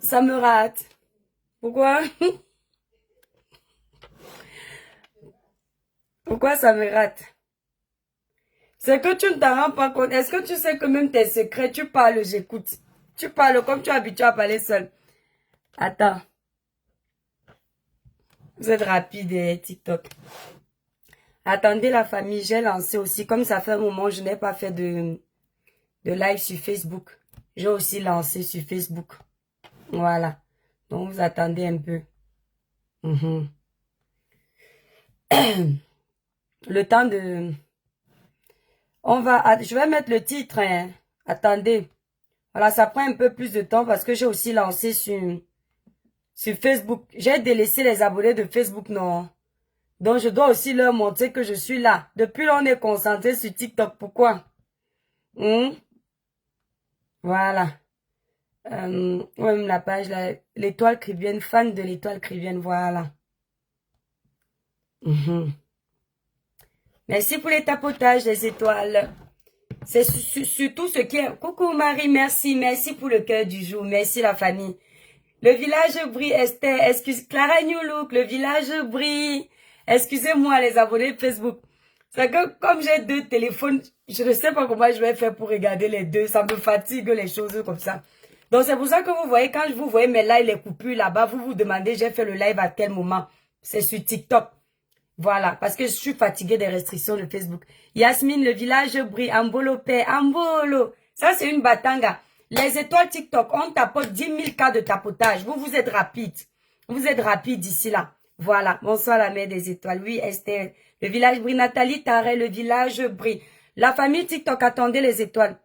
Ça me rate. Pourquoi? Pourquoi ça me rate? C'est que tu ne t'en rends pas compte. Est-ce que tu sais que même tes secrets, tu parles, j'écoute. Tu parles comme tu es habitué à parler seul. Attends. Vous êtes rapide, TikTok. Attendez la famille, j'ai lancé aussi. Comme ça fait un moment, je n'ai pas fait de live sur Facebook. J'ai aussi lancé sur Facebook. Voilà. Donc, vous attendez un peu. Mhm. Le temps de... Je vais mettre le titre, hein. Attendez. Voilà, ça prend un peu plus de temps parce que j'ai aussi lancé sur Facebook. J'ai délaissé les abonnés de Facebook, non. Donc, je dois aussi leur montrer que je suis là. Depuis là, on est concentré sur TikTok. Pourquoi? Voilà. Ouais, la page, l'étoile cribienne, fan de l'étoile cribienne, voilà. Merci pour les tapotages, les étoiles. C'est surtout ce qui est... Coucou Marie, merci. Merci pour le cœur du jour. Merci la famille. Le village brille, Esther. Excuse, Clara New Look, le village brille. Excusez-moi les abonnés de Facebook. C'est que comme j'ai deux téléphones, je ne sais pas comment je vais faire pour regarder les deux. Ça me fatigue les choses comme ça. Donc c'est pour ça que vous voyez, quand vous voyez mes lives, les coupures là-bas, vous vous demandez j'ai fait le live à quel moment. C'est sur TikTok. Voilà, parce que je suis fatiguée des restrictions de Facebook. Yasmine, le village brille. Ambolo paix. Ambolo. Ça, c'est une batanga. Les étoiles TikTok, on tapote 10 000 cas de tapotage. Vous êtes rapide. Vous êtes rapide ici, là. Voilà. Bonsoir, la mère des étoiles. Oui, Esther. Le village brille. Nathalie Taré, le village brille. La famille TikTok, attendez les étoiles.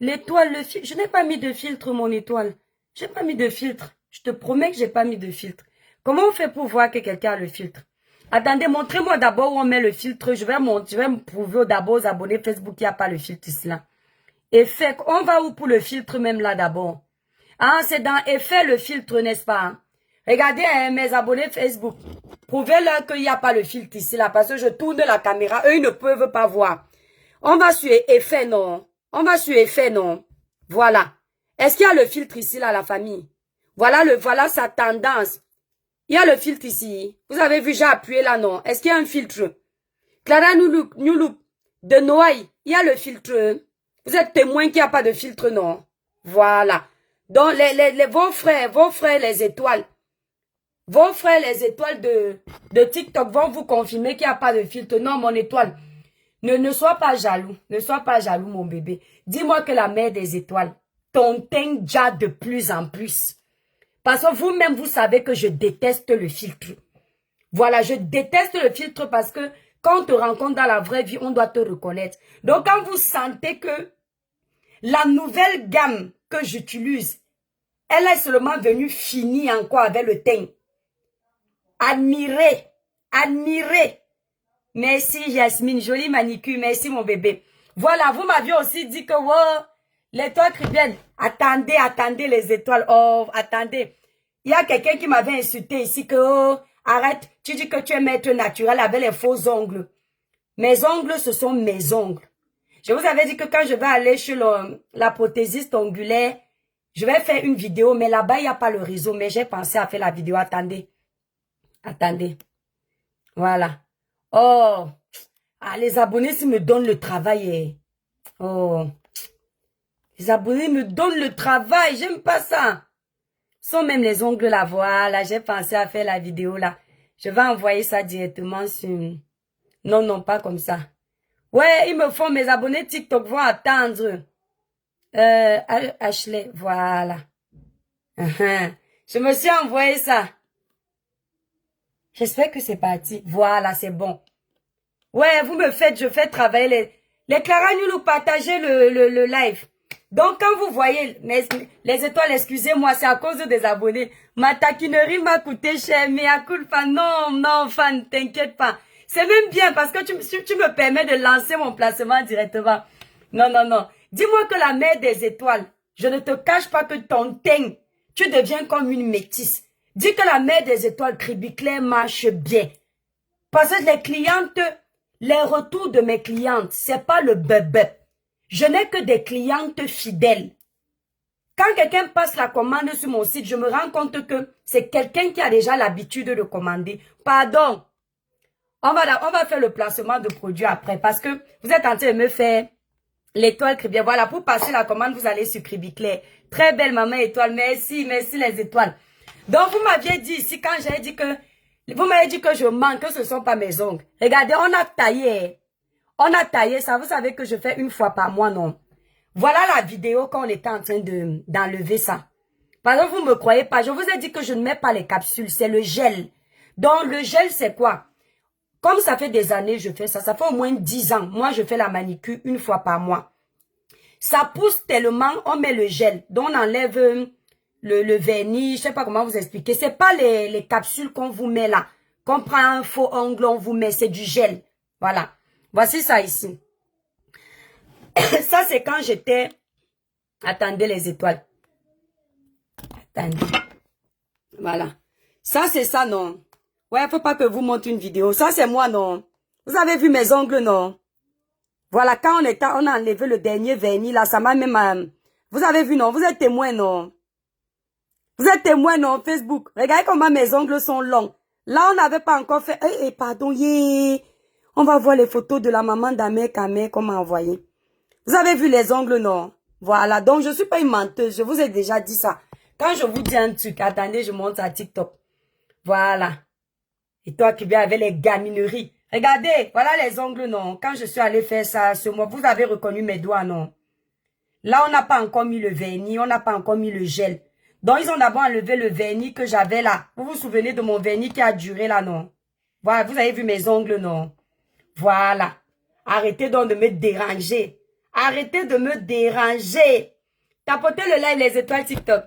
L'étoile, le filtre. Je n'ai pas mis de filtre, mon étoile. J'ai pas mis de filtre. Je te promets que j'ai pas mis de filtre. Comment on fait pour voir que quelqu'un a le filtre? Attendez, montrez-moi d'abord où on met le filtre. Je vais me prouver d'abord aux abonnés Facebook qu'il n'y a pas le filtre ici là. Effet, on va où pour le filtre même là d'abord? Ah, c'est dans effet le filtre, n'est-ce pas? Hein? Regardez hein, mes abonnés Facebook. Prouvez-leur qu'il n'y a pas le filtre ici là parce que je tourne la caméra. Eux, ils ne peuvent pas voir. On va sur effet, non? On va sur effet, non? Voilà. Est-ce qu'il y a le filtre ici là, la famille? Voilà sa tendance. Il y a le filtre ici. Vous avez vu, j'ai appuyé là, non? Est-ce qu'il y a un filtre? Clara New Look, de Noailles, il y a le filtre. Vous êtes témoin qu'il n'y a pas de filtre, non? Voilà. Donc, vos frères, les étoiles. Vos frères, les étoiles de TikTok vont vous confirmer qu'il n'y a pas de filtre. Non, mon étoile. Ne sois pas jaloux. Ne sois pas jaloux, mon bébé. Dis-moi que la mère des étoiles, ton teint déjà de plus en plus. Parce que vous-même, vous savez que je déteste le filtre. Voilà, je déteste le filtre parce que quand on te rencontre dans la vraie vie, on doit te reconnaître. Donc, quand vous sentez que la nouvelle gamme que j'utilise, elle est seulement venue finie encore avec le teint. Admirez, admirez. Merci Yasmine, jolie manicure, merci mon bébé. Voilà, vous m'aviez aussi dit que, wow, l'étoile cribienne, attendez les étoiles, oh, attendez. Il y a quelqu'un qui m'avait insulté ici que, oh, arrête, tu dis que tu es maître naturel avec les faux ongles. Mes ongles, ce sont mes ongles. Je vous avais dit que quand je vais aller chez la prothésiste ongulaire, je vais faire une vidéo, mais là-bas, il n'y a pas le réseau, mais j'ai pensé à faire la vidéo. Attendez. Attendez. Voilà. Oh. Ah, les abonnés, s'ils me donnent le travail. Oh. Les abonnés me donnent le travail. J'aime pas ça. Sont même les ongles là. Voilà. J'ai pensé à faire la vidéo là. Je vais envoyer ça directement sur... Non, non, pas comme ça. Ouais, ils me font, mes abonnés TikTok vont attendre. Ashley, voilà. Je me suis envoyé ça. J'espère que c'est parti. Voilà, c'est bon. Ouais, vous me faites, je fais travailler les Clara nous partagez le live. Donc, quand vous voyez les étoiles, excusez-moi, c'est à cause des abonnés. Ma taquinerie m'a coûté cher, mais à coup pas. Non, non, fan, t'inquiète pas. C'est même bien parce que tu me permets de lancer mon placement directement. Non, non, non. Dis-moi que la mère des étoiles, je ne te cache pas que ton teint, tu deviens comme une métisse. Dis que la mère des étoiles Cribiclair marche bien. Parce que les clientes, les retours de mes clientes, c'est pas le bébé. Je n'ai que des clientes fidèles. Quand quelqu'un passe la commande sur mon site, je me rends compte que c'est quelqu'un qui a déjà l'habitude de commander. Pardon. On va faire le placement de produits après parce que vous êtes en train de me faire l'étoile Cribiclé. Voilà, pour passer la commande, vous allez sur Cribiclé. Très belle maman étoile. Merci, merci les étoiles. Donc, vous m'aviez dit ici, quand j'ai dit que, vous m'avez dit que je manque, que ce ne sont pas mes ongles. Regardez, on a taillé. On a taillé ça. Vous savez que je fais une fois par mois, non? Voilà la vidéo quand on était en train d'enlever ça. Parce que vous ne me croyez pas. Je vous ai dit que je ne mets pas les capsules. C'est le gel. Donc, le gel, c'est quoi? Comme ça fait des années je fais ça. Ça fait au moins 10 ans. Moi, je fais la manicure une fois par mois. Ça pousse tellement, on met le gel. Donc, on enlève le vernis. Je sais pas comment vous expliquer. C'est pas les capsules qu'on vous met là. Qu'on prend un faux ongle, on vous met. C'est du gel. Voilà. Voici ça ici. Ça, c'est quand j'étais... Attendez les étoiles. Attendez. Voilà. Ça, c'est ça, non? Ouais, faut pas que vous montre une vidéo. Ça, c'est moi, non? Vous avez vu mes ongles, non? Voilà, quand on a enlevé le dernier vernis, là, ça m'a même... Vous avez vu, non? Vous êtes témoin, non? Vous êtes témoin, non? Facebook. Regardez comment mes ongles sont longs. Là, on n'avait pas encore fait... pardon, On va voir les photos de la maman d'Amé Kamé qu'on m'a envoyé. Vous avez vu les ongles, non? Voilà, donc je suis pas une menteuse. Je vous ai déjà dit ça. Quand je vous dis un truc, attendez, je monte à TikTok. Voilà. Et toi qui viens avec les gamineries. Regardez, voilà les ongles, non? Quand je suis allée faire ça ce mois, vous avez reconnu mes doigts, non? Là, on n'a pas encore mis le vernis, on n'a pas encore mis le gel. Donc, ils ont d'abord enlevé le vernis que j'avais là. Vous vous souvenez de mon vernis qui a duré là, non? Voilà, vous avez vu mes ongles, non? Voilà. Arrêtez donc de me déranger. Arrêtez de me déranger. Tapotez le live les étoiles TikTok.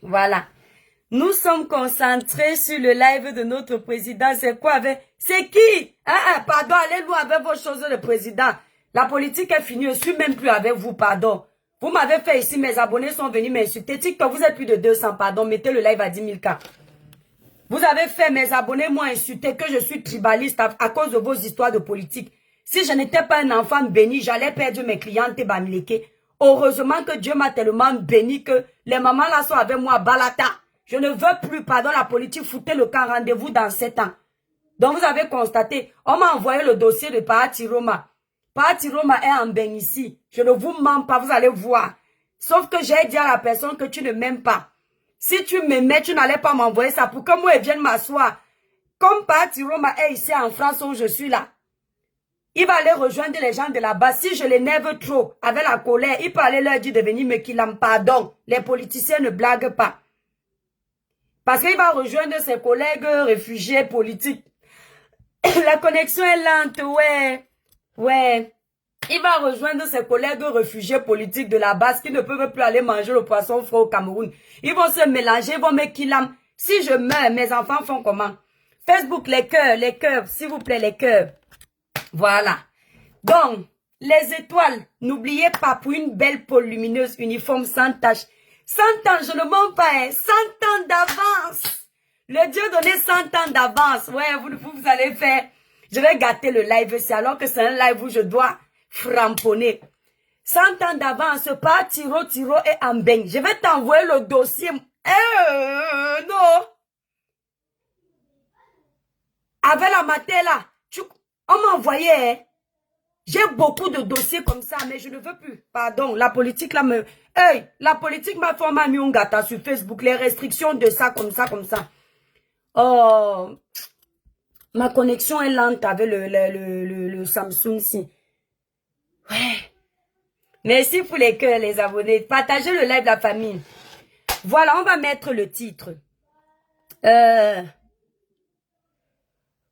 Voilà. Nous sommes concentrés sur le live de notre président. C'est quoi avec... C'est qui? Pardon, allez loin avec vos choses de président. La politique est finie. Je suis même plus avec vous, pardon. Vous m'avez fait ici, mes abonnés sont venus m'insulter. TikTok, vous êtes plus de 200, pardon. Mettez le live à 10 000 cas. Vous avez fait, mes abonnés m'ont insulté que je suis tribaliste à cause de vos histoires de politique. Si je n'étais pas un enfant béni, j'allais perdre mes clientes et Bamileke. Heureusement que Dieu m'a tellement béni que les mamans là sont avec moi, Balata. Je ne veux plus, pardon, la politique, foutez le camp, rendez-vous dans 7 ans. Donc vous avez constaté, on m'a envoyé le dossier de Parati Roma. Parati Roma est en bain ici. Je ne vous mens pas, vous allez voir. Sauf que j'ai dit à la personne que tu ne m'aimes pas. Si tu m'aimais, tu n'allais pas m'envoyer ça pour que moi, elle vienne m'asseoir. Comme Parati Roma est ici en France où je suis là. Il va aller rejoindre les gens de là-bas. Si je l'énerve trop, avec la colère, il peut aller leur dire de venir me qu'il en pardon. Les politiciens ne blaguent pas. Parce qu'il va rejoindre ses collègues réfugiés politiques. La connexion est lente, ouais. Ouais. Il va rejoindre ses collègues réfugiés politiques de la base qui ne peuvent plus aller manger le poisson frais au Cameroun. Ils vont se mélanger, ils vont me killam. Si je meurs, mes enfants font comment? Facebook, les cœurs, s'il vous plaît, les cœurs. Voilà. Donc, les étoiles, n'oubliez pas, pour une belle peau lumineuse, uniforme, sans tache. 100 ans, je ne mens pas, hein. 100 ans d'avance. Le Dieu donnait 100 ans d'avance. Ouais, vous allez faire. Je vais gâter le live, c'est alors que c'est un live où je dois framponner. 100 ans d'avance, pas tiro et en beigne. Je vais t'envoyer le dossier. Non. Avec la matin là, on m'a envoyé, hein. J'ai beaucoup de dossiers comme ça, mais je ne veux plus. Pardon, la politique là me... Hey, la politique m'a fait un gâteau sur Facebook. Les restrictions de ça, comme ça, comme ça. Oh, ma connexion est lente avec le Samsung ici. Ouais. Merci pour les cœurs, les abonnés. Partagez le live de la famille. Voilà, on va mettre le titre.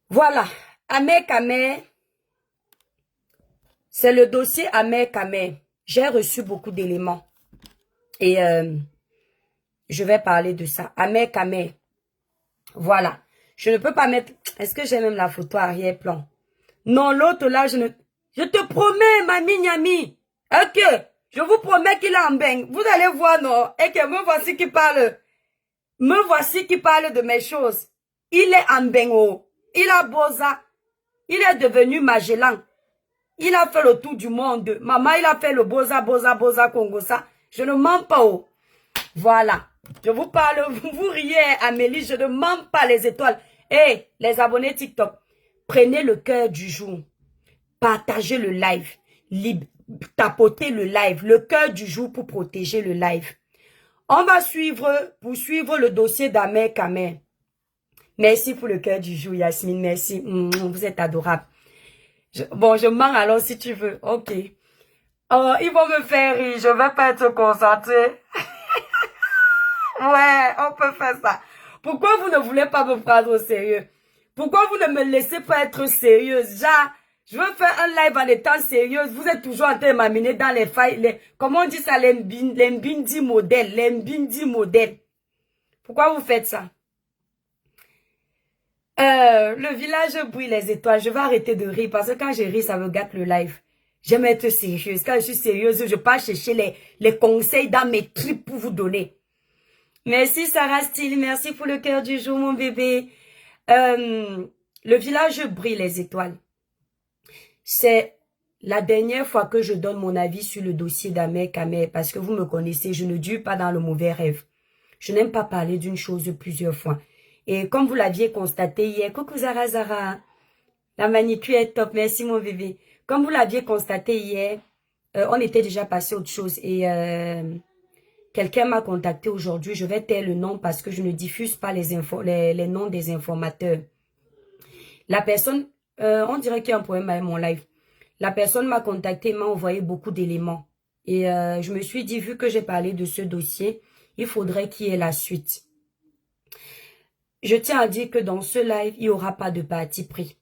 Voilà. Amé Kamé. C'est le dossier Amé Kamé. J'ai reçu beaucoup d'éléments. Et je vais parler de ça. Amé Kamé. Voilà. Je ne peux pas mettre... Est-ce que j'ai même la photo arrière-plan? Non, l'autre là, je ne... Je te promets, mamie Niami. Ok. Je vous promets qu'il est en bain. Vous allez voir, non? Et que me voici qui parle. Me voici qui parle de mes choses. Il est en bain. Il a Boza. Il est devenu Magellan. Il a fait le tour du monde. Maman, il a fait le Boza Congo, ça. Je ne mens pas. Voilà. Je vous parle, vous riez, Amélie, je ne mens pas les étoiles. Hé, les abonnés TikTok, prenez le cœur du jour. Partagez le live. Tapotez le live. Le cœur du jour pour protéger le live. On va poursuivre le dossier d'Ahmed Kamer. Merci pour le cœur du jour, Yasmine. Merci. Vous êtes adorable. Je mens alors si tu veux. Ok. Oh, ils vont me faire rire. Je vais pas être concentrée. Ouais, on peut faire ça. Pourquoi vous ne voulez pas me prendre au sérieux? Pourquoi vous ne me laissez pas être sérieuse? Je veux faire un live en étant sérieuse. Vous êtes toujours en train de m'amener dans les failles. Comment on dit ça? Les mbindi modèles. Les mbindi modèles. Pourquoi vous faites ça? Le village brille les étoiles. Je vais arrêter de rire parce que quand je ris, ça me gâte le live. J'aime être sérieuse. Quand je suis sérieuse, je pars chercher les conseils dans mes tripes pour vous donner. Merci Sarah Steele, merci pour le cœur du jour mon bébé. Le village brille les étoiles. C'est la dernière fois que je donne mon avis sur le dossier d'Ahmed Kamer parce que vous me connaissez, je ne dure pas dans le mauvais rêve. Je n'aime pas parler d'une chose plusieurs fois. Et comme vous l'aviez constaté hier, coucou Zara, la manicure est top, merci mon bébé. Comme vous l'aviez constaté hier, on était déjà passé à autre chose et quelqu'un m'a contacté aujourd'hui. Je vais taire le nom parce que je ne diffuse pas les noms des informateurs. La personne, on dirait qu'il y a un problème avec mon live. La personne m'a contacté, m'a envoyé beaucoup d'éléments. Et je me suis dit, vu que j'ai parlé de ce dossier, il faudrait qu'il y ait la suite. Je tiens à dire que dans ce live, il n'y aura pas de parti pris.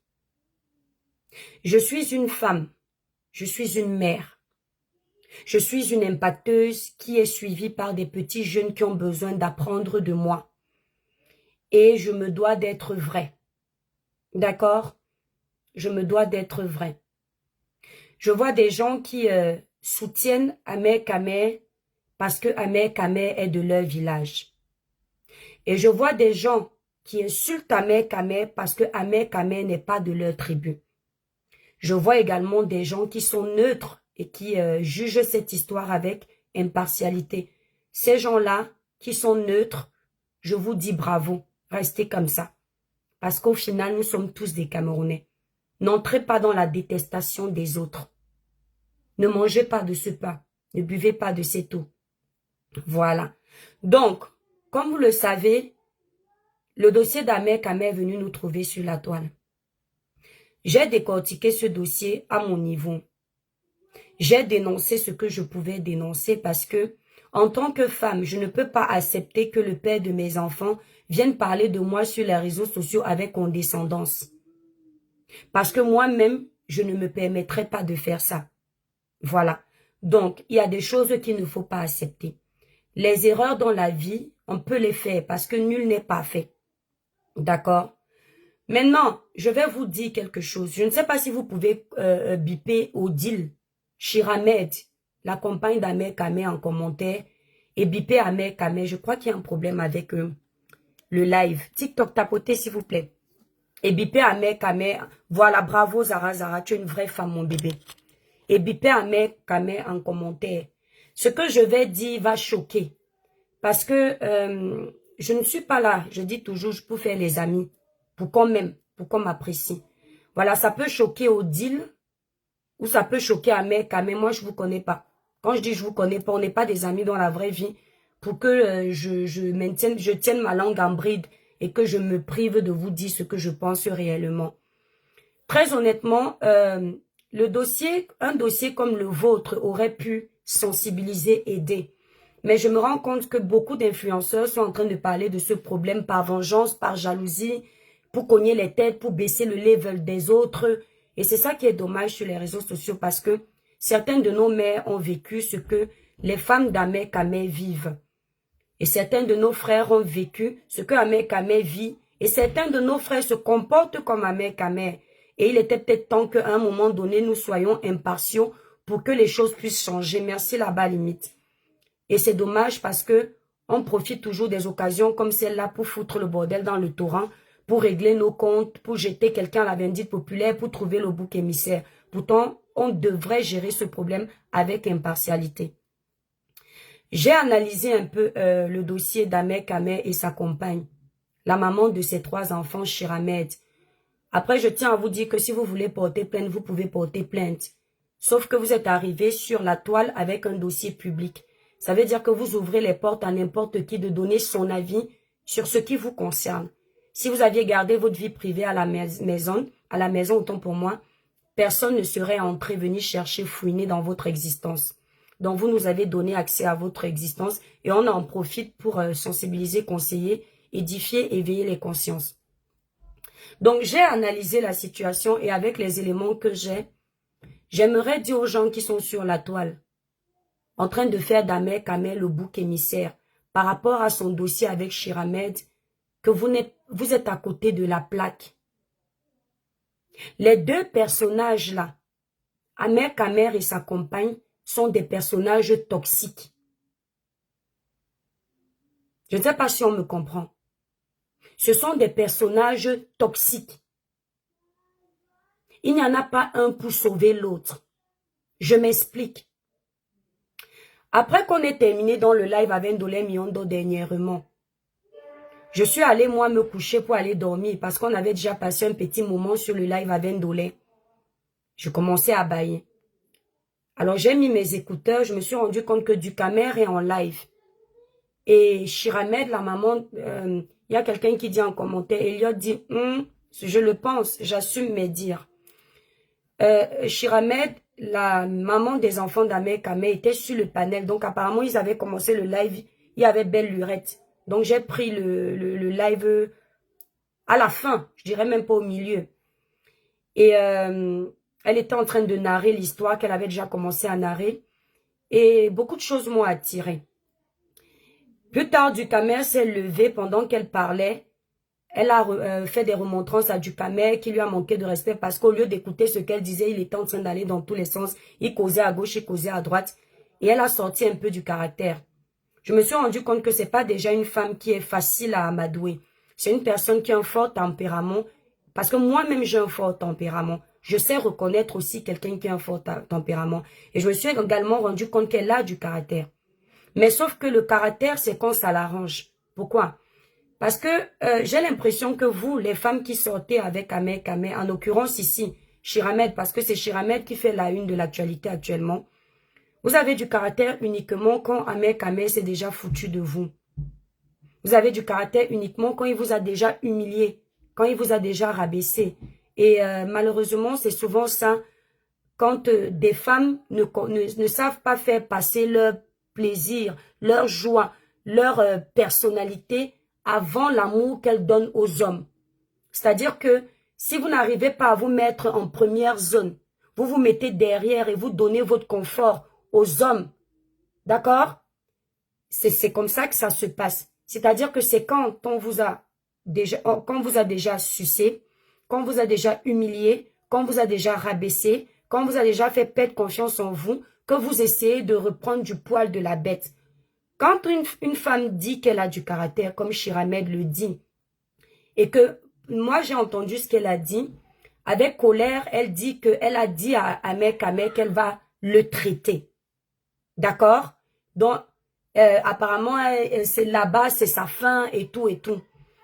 Je suis une femme. Je suis une mère. Je suis une impacteuse qui est suivie par des petits jeunes qui ont besoin d'apprendre de moi. Et je me dois d'être vraie. D'accord? Je me dois d'être vraie. Je vois des gens qui soutiennent Ahmed Kamer parce que Ahmed Kamer est de leur village. Et je vois des gens qui insultent Ahmed Kamer parce que Ahmed Kamer n'est pas de leur tribu. Je vois également des gens qui sont neutres et qui jugent cette histoire avec impartialité. Ces gens-là qui sont neutres, je vous dis bravo, restez comme ça. Parce qu'au final, nous sommes tous des Camerounais. N'entrez pas dans la détestation des autres. Ne mangez pas de ce pain, ne buvez pas de cette eau. Voilà. Donc, comme vous le savez, le dossier d'Ahmed Kamer est venu nous trouver sur la toile. J'ai décortiqué ce dossier à mon niveau. J'ai dénoncé ce que je pouvais dénoncer parce que, en tant que femme, je ne peux pas accepter que le père de mes enfants vienne parler de moi sur les réseaux sociaux avec condescendance. Parce que moi-même, je ne me permettrai pas de faire ça. Voilà. Donc, il y a des choses qu'il ne faut pas accepter. Les erreurs dans la vie, on peut les faire parce que nul n'est parfait. D'accord? Maintenant, je vais vous dire quelque chose. Je ne sais pas si vous pouvez biper Odile Chiramed, la compagne d'Ahmed Kamer en commentaire, et biper Ahmed Kamer. Je crois qu'il y a un problème avec le live. TikTok, tapotez s'il vous plaît. Et biper Ahmed Kamer. Voilà, bravo Zara, tu es une vraie femme mon bébé. Et biper Ahmed Kamer en commentaire. Ce que je vais dire va choquer. Parce que je ne suis pas là, je dis toujours, pour faire les amis. Pour qu'on m'aime, pour qu'on m'apprécie. Voilà, ça peut choquer Odile. Ou ça peut choquer Ahmed Kamer, moi je vous connais pas. Quand je dis je vous connais pas, on n'est pas des amis dans la vraie vie. Pour que je tienne ma langue en bride et que je me prive de vous dire ce que je pense réellement. Très honnêtement, un dossier comme le vôtre aurait pu sensibiliser, aider. Mais je me rends compte que beaucoup d'influenceurs sont en train de parler de ce problème par vengeance, par jalousie, pour cogner les têtes, pour baisser le level des autres. Et c'est ça qui est dommage sur les réseaux sociaux parce que certaines de nos mères ont vécu ce que les femmes d'Ahmed Kamer vivent. Et certains de nos frères ont vécu ce que Ahmed Kamer vit. Et certains de nos frères se comportent comme Ahmed Kamer. Et il était peut-être temps qu'à un moment donné, nous soyons impartiaux pour que les choses puissent changer. Merci là-bas limite. Et c'est dommage parce que on profite toujours des occasions comme celle-là pour foutre le bordel dans le torrent, pour régler nos comptes, pour jeter quelqu'un à la vindicte populaire, pour trouver le bouc émissaire. Pourtant, on devrait gérer ce problème avec impartialité. J'ai analysé un peu le dossier d'Ahmed Kamer et sa compagne, la maman de ses 3 enfants, Shiramed. Après, je tiens à vous dire que si vous voulez porter plainte, vous pouvez porter plainte. Sauf que vous êtes arrivé sur la toile avec un dossier public. Ça veut dire que vous ouvrez les portes à n'importe qui de donner son avis sur ce qui vous concerne. Si vous aviez gardé votre vie privée à la maison, autant pour moi, personne ne serait entré venir chercher, fouiner dans votre existence. Donc, vous nous avez donné accès à votre existence et on en profite pour sensibiliser, conseiller, édifier, éveiller les consciences. Donc, j'ai analysé la situation et avec les éléments que j'ai, j'aimerais dire aux gens qui sont sur la toile, en train de faire d'Ahmed Kamer le bouc émissaire par rapport à son dossier avec Shiramed, que vous êtes à côté de la plaque. Les 2 personnages-là, Ahmed Kamer et sa compagne, sont des personnages toxiques. Je ne sais pas si on me comprend. Ce sont des personnages toxiques. Il n'y en a pas un pour sauver l'autre. Je m'explique. Après qu'on ait terminé dans le live avec Ndolé Miondo dernièrement, je suis allée moi me coucher pour aller dormir parce qu'on avait déjà passé un petit moment sur le live avec Ndolé. Je commençais à bailler. Alors j'ai mis mes écouteurs, je me suis rendu compte que du Kamer est en live. Et Shiramed, la maman, il y a quelqu'un qui dit en commentaire, Elliot dit, je le pense, j'assume mes dires. Shiramed, la maman des enfants d'Ahmed Kamer, était sur le panel. Donc apparemment, ils avaient commencé le live, il y avait belle lurette. Donc j'ai pris le live à la fin, je dirais même pas au milieu. Et elle était en train de narrer l'histoire qu'elle avait déjà commencé à narrer. Et beaucoup de choses m'ont attirée. Plus tard, Dukamer s'est levé pendant qu'elle parlait. Elle a fait des remontrances à Dukamer qui lui a manqué de respect parce qu'au lieu d'écouter ce qu'elle disait, il était en train d'aller dans tous les sens. Il causait à gauche, il causait à droite. Et elle a sorti un peu du caractère. Je me suis rendu compte que c'est pas déjà une femme qui est facile à amadouer. C'est une personne qui a un fort tempérament. Parce que moi-même, j'ai un fort tempérament. Je sais reconnaître aussi quelqu'un qui a un fort tempérament. Et je me suis également rendu compte qu'elle a du caractère. Mais sauf que le caractère, c'est quand ça l'arrange. Pourquoi? Parce que j'ai l'impression que vous, les femmes qui sortez avec Ahmed Kamer, en l'occurrence ici, Shiramed, parce que c'est Shiramed qui fait la une de l'actualité actuellement, vous avez du caractère uniquement quand Ahmed Kamer s'est déjà foutu de vous. Vous avez du caractère uniquement quand il vous a déjà humilié, quand il vous a déjà rabaissé. Et malheureusement, c'est souvent ça, quand des femmes ne savent pas faire passer leur plaisir, leur joie, leur personnalité avant l'amour qu'elles donnent aux hommes. C'est-à-dire que si vous n'arrivez pas à vous mettre en première zone, vous vous mettez derrière et vous donnez votre confort aux hommes. D'accord? C'est comme ça que ça se passe. C'est-à-dire que c'est quand on vous a déjà sucé, quand on vous a déjà humilié, quand on vous a déjà rabaissé, quand on vous a déjà fait perdre confiance en vous, que vous essayez de reprendre du poil de la bête. Quand une femme dit qu'elle a du caractère, comme Shiramed le dit, et que moi j'ai entendu ce qu'elle a dit, avec colère, elle dit qu'elle a dit à Ahmed Kamer qu'elle va le traiter. D'accord? Donc, apparemment, c'est là-bas, c'est sa fin et tout et tout.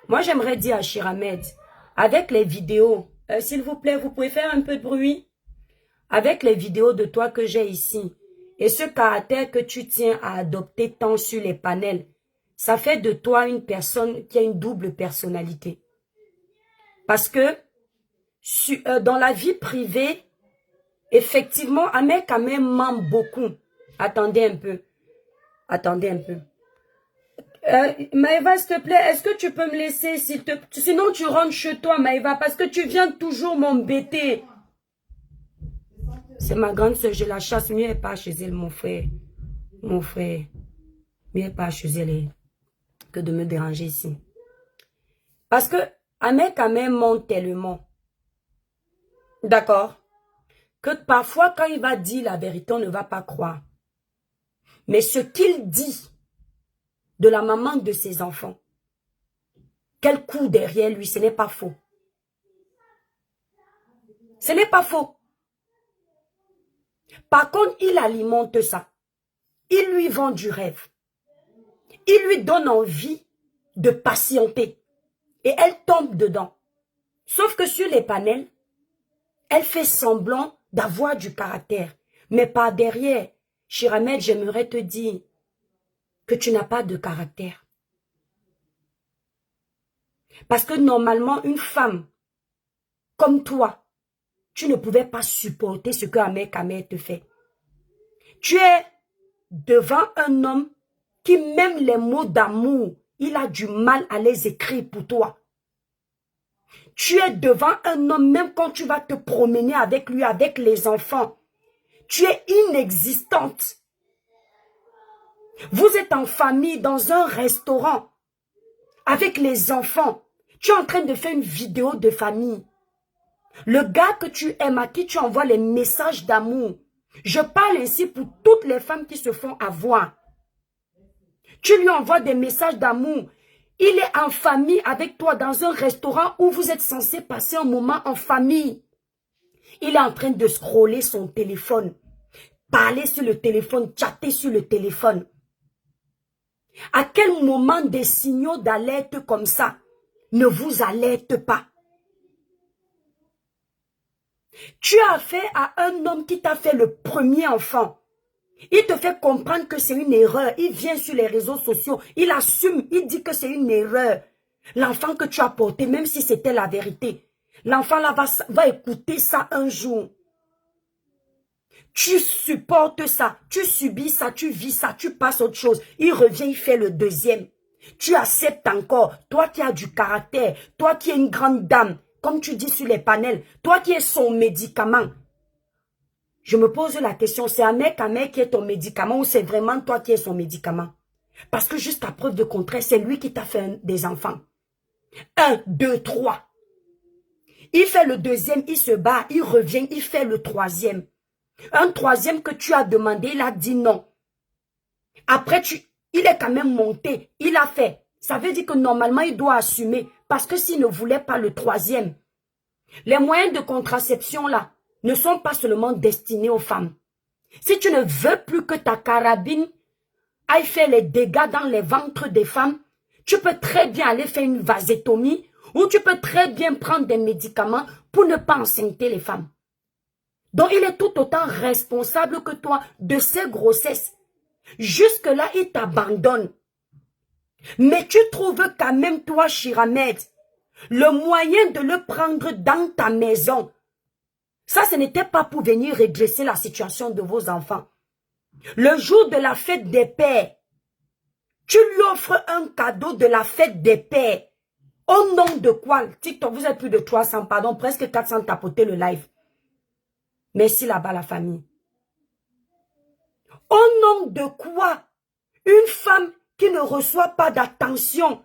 Moi, j'aimerais dire à Shiramed, avec les vidéos, s'il vous plaît, vous pouvez faire un peu de bruit? Avec les vidéos de toi que j'ai ici, et ce caractère que tu tiens à adopter tant sur les panels, ça fait de toi une personne qui a une double personnalité. Parce que dans la vie privée, effectivement, Ahmed Kamer ment beaucoup. Attendez un peu. Attendez un peu. Maëva, s'il te plaît, est-ce que tu peux me laisser, sinon tu rentres chez toi, Maëva, parce que tu viens toujours m'embêter. C'est ma grande soeur, je la chasse, mieux est pas chez elle, mon frère. Mon frère. Mieux est pas chez elle que de me déranger ici. Parce que Ahmed Kamer ment tellement. D'accord? Que parfois, quand il va dire la vérité, on ne va pas croire. Mais ce qu'il dit de la maman de ses enfants, quel coup derrière lui, ce n'est pas faux. Ce n'est pas faux. Par contre, il alimente ça. Il lui vend du rêve. il lui donne envie de patienter. Et elle tombe dedans. Sauf que sur les panels, elle fait semblant d'avoir du caractère. Mais par derrière, Chiramed, j'aimerais te dire que tu n'as pas de caractère. Parce que normalement, une femme comme toi, tu ne pouvais pas supporter ce que Ahmed Kamer te fait. Tu es devant un homme qui, même les mots d'amour, il a du mal à les écrire pour toi. Tu es devant un homme, même quand tu vas te promener avec lui, avec les enfants. Tu es inexistante. Vous êtes en famille dans un restaurant avec les enfants. Tu es en train de faire une vidéo de famille. Le gars que tu aimes, à qui tu envoies les messages d'amour. Je parle ainsi pour toutes les femmes qui se font avoir. Tu lui envoies des messages d'amour. Il est en famille avec toi dans un restaurant où vous êtes censé passer un moment en famille. Il est en train de scroller son téléphone. Parler sur le téléphone, chatter sur le téléphone. À quel moment des signaux d'alerte comme ça ne vous alertent pas? Tu as affaire à un homme qui t'a fait le premier enfant. Il te fait comprendre que c'est une erreur. Il vient sur les réseaux sociaux. Il assume. Il dit que c'est une erreur. L'enfant que tu as porté, même si c'était la vérité. L'enfant là va écouter ça un jour. Tu supportes ça. Tu subis ça. Tu vis ça. Tu passes autre chose. Il revient, il fait le deuxième. Tu acceptes encore. Toi qui as du caractère. Toi qui es une grande dame. Comme tu dis sur les panels. Toi qui es son médicament. Je me pose la question, c'est Ahmed Kamer qui est ton médicament ou c'est vraiment toi qui es son médicament? Parce que jusqu'à preuve de contraire, c'est lui qui t'a fait des enfants. 1, 2, 3. Il fait le deuxième, il se bat, il revient, il fait le troisième. Un troisième que tu as demandé, il a dit non. Après, il est quand même monté, il a fait. Ça veut dire que normalement, il doit assumer. Parce que s'il ne voulait pas le troisième, les moyens de contraception là, ne sont pas seulement destinés aux femmes. Si tu ne veux plus que ta carabine aille faire les dégâts dans les ventres des femmes, tu peux très bien aller faire une vasectomie ou tu peux très bien prendre des médicaments pour ne pas enceinter les femmes. Donc il est tout autant responsable que toi de ces grossesses. Jusque-là, il t'abandonne. Mais tu trouves quand même, toi, Chiramed, le moyen de le prendre dans ta maison. Ça, ce n'était pas pour venir redresser la situation de vos enfants. Le jour de la fête des pères, tu lui offres un cadeau de la fête des pères. Au nom de quoi? TikTok, vous êtes plus de 300, pardon, presque 400 tapoter le live. Merci là-bas la famille. Au nom de quoi? Une femme qui ne reçoit pas d'attention,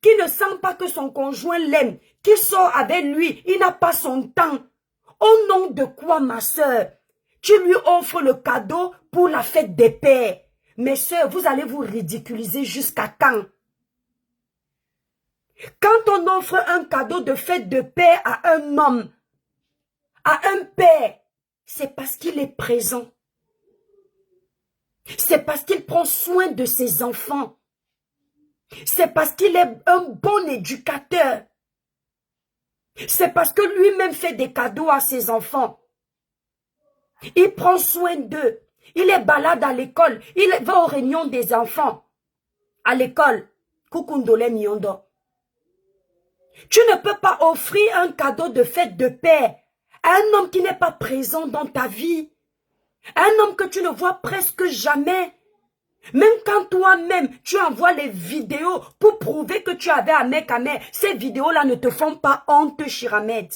qui ne sent pas que son conjoint l'aime, qui sort avec lui, il n'a pas son temps. Au nom de quoi, ma soeur? Tu lui offres le cadeau pour la fête des pères. Mes soeurs, vous allez vous ridiculiser jusqu'à quand? Quand on offre un cadeau de fête de père à un homme, à un père, c'est parce qu'il est présent. C'est parce qu'il prend soin de ses enfants. C'est parce qu'il est un bon éducateur. C'est parce que lui-même fait des cadeaux à ses enfants. Il prend soin d'eux. Il les balade à l'école. Il va aux réunions des enfants. À l'école. Kukundole Miondo. Tu ne peux pas offrir un cadeau de fête de père à un homme qui n'est pas présent dans ta vie. Un homme que tu ne vois presque jamais. Même quand toi-même, tu envoies les vidéos pour prouver que tu avais Ahmed Kamer, ces vidéos-là ne te font pas honte, Chiramed.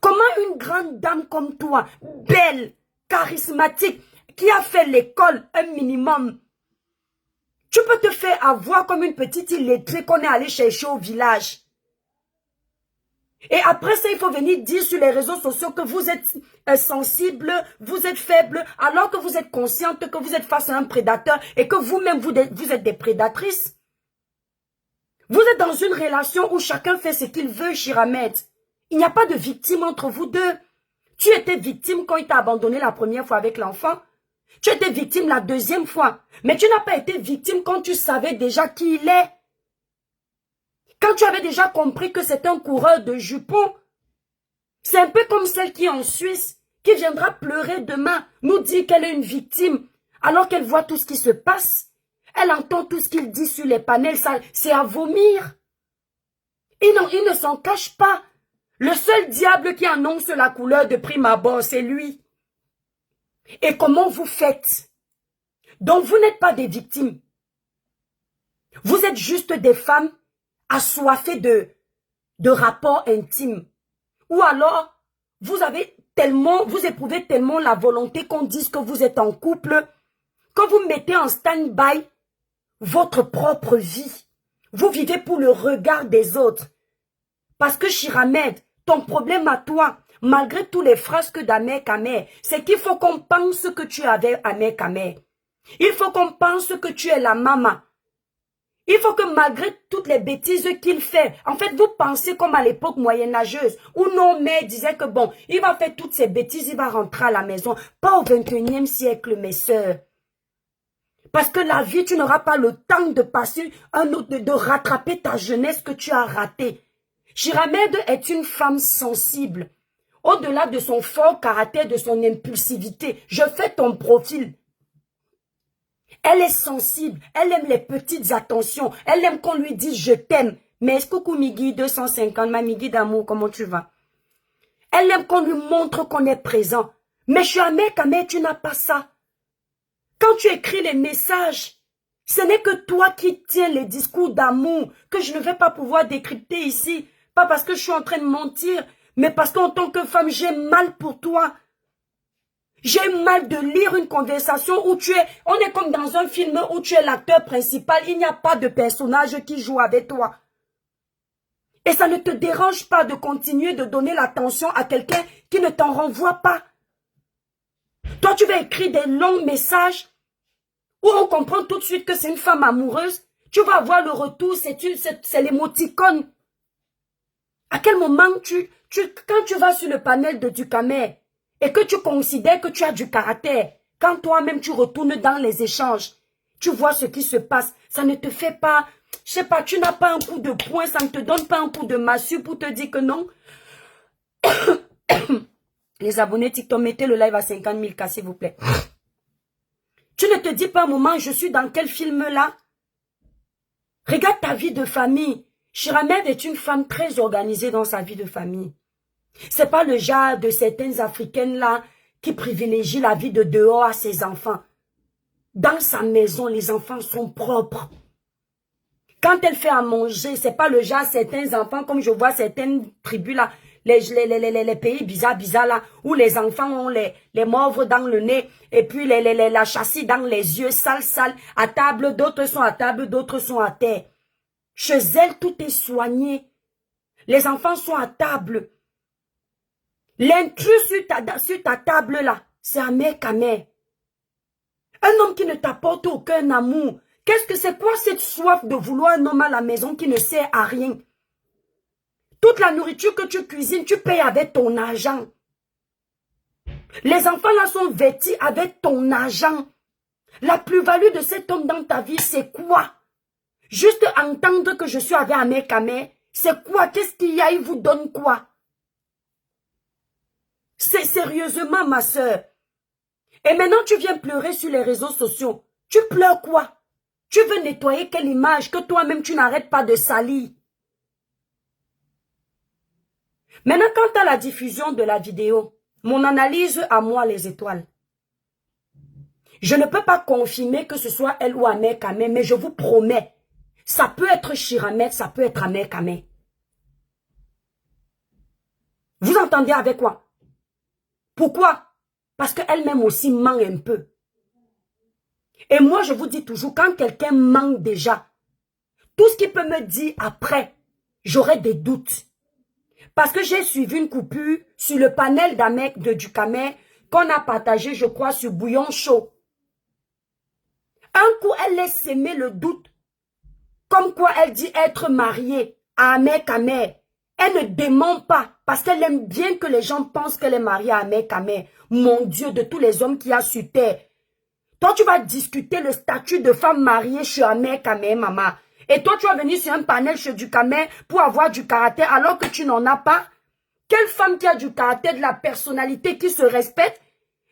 Comment une grande dame comme toi, belle, charismatique, qui a fait l'école un minimum, tu peux te faire avoir comme une petite illettrée qu'on est allé chercher au village. Et après ça, il faut venir dire sur les réseaux sociaux que vous êtes sensible, vous êtes faible, alors que vous êtes consciente que vous êtes face à un prédateur et que vous-même, vous êtes des prédatrices. Vous êtes dans une relation où chacun fait ce qu'il veut, Chiramed. Il n'y a pas de victime entre vous deux. Tu étais victime quand il t'a abandonné la première fois avec l'enfant. Tu étais victime la deuxième fois. Mais tu n'as pas été victime quand tu savais déjà qui il est. Quand tu avais déjà compris que c'est un coureur de jupons. C'est un peu comme celle qui est en Suisse, qui viendra pleurer demain, nous dire qu'elle est une victime, alors qu'elle voit tout ce qui se passe. Elle entend tout ce qu'il dit sur les panels, c'est à vomir. Et non, il ne s'en cache pas. Le seul diable qui annonce la couleur de prime abord, c'est lui. Et comment vous faites? Donc vous n'êtes pas des victimes. Vous êtes juste des femmes assoiffées de rapports intimes. Ou alors, vous éprouvez tellement la volonté qu'on dise que vous êtes en couple, que vous mettez en stand-by votre propre vie. Vous vivez pour le regard des autres. Parce que Chiramed, ton problème à toi, malgré tous les frasques d'Ahmed Kamer, c'est qu'il faut qu'on pense que tu es avec Ahmed Kamer. Il faut qu'on pense que tu es la maman. Il faut que malgré toutes les bêtises qu'il fait, en fait, vous pensez comme à l'époque moyenâgeuse, où nos mères disaient que bon, il va faire toutes ces bêtises, il va rentrer à la maison. Pas au 21e siècle, mes sœurs. Parce que la vie, tu n'auras pas le temps de passer de rattraper ta jeunesse que tu as ratée. Chiramed est une femme sensible. Au-delà de son fort caractère, de son impulsivité, je fais ton profil. Elle est sensible, elle aime les petites attentions, elle aime qu'on lui dise je t'aime. Mais coucou Migui 250, ma Migui d'amour, comment tu vas? Elle aime qu'on lui montre qu'on est présent. Mais jamais, Kamer, tu n'as pas ça. Quand tu écris les messages, ce n'est que toi qui tiens les discours d'amour que je ne vais pas pouvoir décrypter ici. Pas parce que je suis en train de mentir, mais parce qu'en tant que femme, j'ai mal pour toi. J'ai mal de lire une conversation où on est comme dans un film où tu es l'acteur principal, il n'y a pas de personnage qui joue avec toi. Et ça ne te dérange pas de continuer de donner l'attention à quelqu'un qui ne t'en renvoie pas. Toi, tu vas écrire des longs messages où on comprend tout de suite que c'est une femme amoureuse. Tu vas avoir le retour, c'est l'émoticône. À quel moment quand tu vas sur le panel de Ducamer, et que tu considères que tu as du caractère, quand toi-même tu retournes dans les échanges, tu vois ce qui se passe, ça ne te fait pas, je sais pas, tu n'as pas un coup de poing, ça ne te donne pas un coup de massue pour te dire que non. Les abonnés TikTok, mettez le live à 50 000 cas, s'il vous plaît. Tu ne te dis pas un moment, je suis dans quel film là? Regarde ta vie de famille. Chiramed est une femme très organisée dans sa vie de famille. C'est pas le genre de certaines Africaines là qui privilégient la vie de dehors à ses enfants. Dans sa maison, les enfants sont propres. Quand elle fait à manger, c'est pas le genre certains enfants comme je vois certaines tribus là, les pays bizarres là, où les enfants ont les morvres dans le nez et puis la châssis dans les yeux, sale, à table, d'autres sont à table, d'autres sont à terre. Chez elle, tout est soigné. Les enfants sont à table. L'intrus sur ta table là, c'est Ahmed Kamer. Un homme qui ne t'apporte aucun amour. Qu'est-ce que c'est quoi cette soif de vouloir un homme à la maison qui ne sert à rien? Toute la nourriture que tu cuisines, tu payes avec ton argent. Les enfants là sont vêtus avec ton argent. La plus-value de cet homme dans ta vie, c'est quoi? Juste entendre que je suis avec Ahmed Kamer, c'est quoi? Qu'est-ce qu'il y a? Il vous donne quoi? C'est sérieusement, ma soeur. Et maintenant, tu viens pleurer sur les réseaux sociaux. Tu pleures quoi? Tu veux nettoyer quelle image que toi-même, tu n'arrêtes pas de salir? Maintenant, quant à la diffusion de la vidéo, mon analyse à moi, les étoiles. Je ne peux pas confirmer que ce soit elle ou Ahmed Kamer, mais je vous promets, ça peut être Chiramed, ça peut être Ahmed Kamer. Vous entendez avec quoi? Pourquoi? Parce qu'elle-même aussi ment un peu. Et moi, je vous dis toujours, quand quelqu'un ment déjà, tout ce qu'il peut me dire après, j'aurai des doutes. Parce que j'ai suivi une coupure sur le panel de Ducamer qu'on a partagé, je crois, sur Bouillon Chaud. Un coup, elle laisse s'aimer le doute. Comme quoi elle dit être mariée à Ahmed Kamer. Elle ne dément pas parce qu'elle aime bien que les gens pensent qu'elle est mariée à Ahmed Kamer. Mon Dieu, de tous les hommes qu'il y a sur terre. Toi, tu vas discuter le statut de femme mariée chez Ahmed Kamé, maman. Et toi, tu vas venir sur un panel chez du Kamé pour avoir du caractère alors que tu n'en as pas. Quelle femme qui a du caractère, de la personnalité, qui se respecte,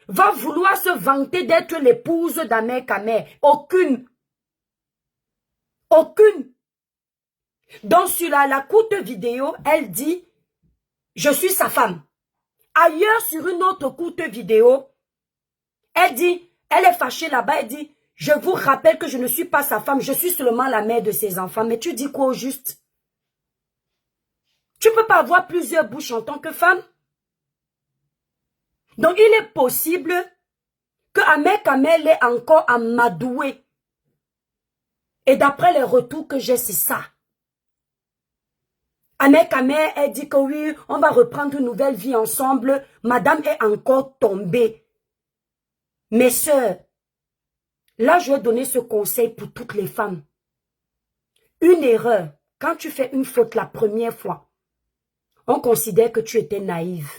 va vouloir se vanter d'être l'épouse d'Ahmed Kamé? Aucune. Aucune. Donc, sur la courte vidéo, elle dit, je suis sa femme. Ailleurs, sur une autre courte vidéo, elle dit, elle est fâchée là-bas, elle dit, je vous rappelle que je ne suis pas sa femme, je suis seulement la mère de ses enfants. Mais tu dis quoi au juste? Tu ne peux pas avoir plusieurs bouches en tant que femme. Donc, il est possible que Ahmed Kamé est encore amadoué. Et d'après les retours que j'ai, c'est ça. Ahmed Kamé, elle dit que oui, on va reprendre une nouvelle vie ensemble. Madame est encore tombée. Mes sœurs, là, je vais donner ce conseil pour toutes les femmes. Une erreur, quand tu fais une faute la première fois, on considère que tu étais naïve.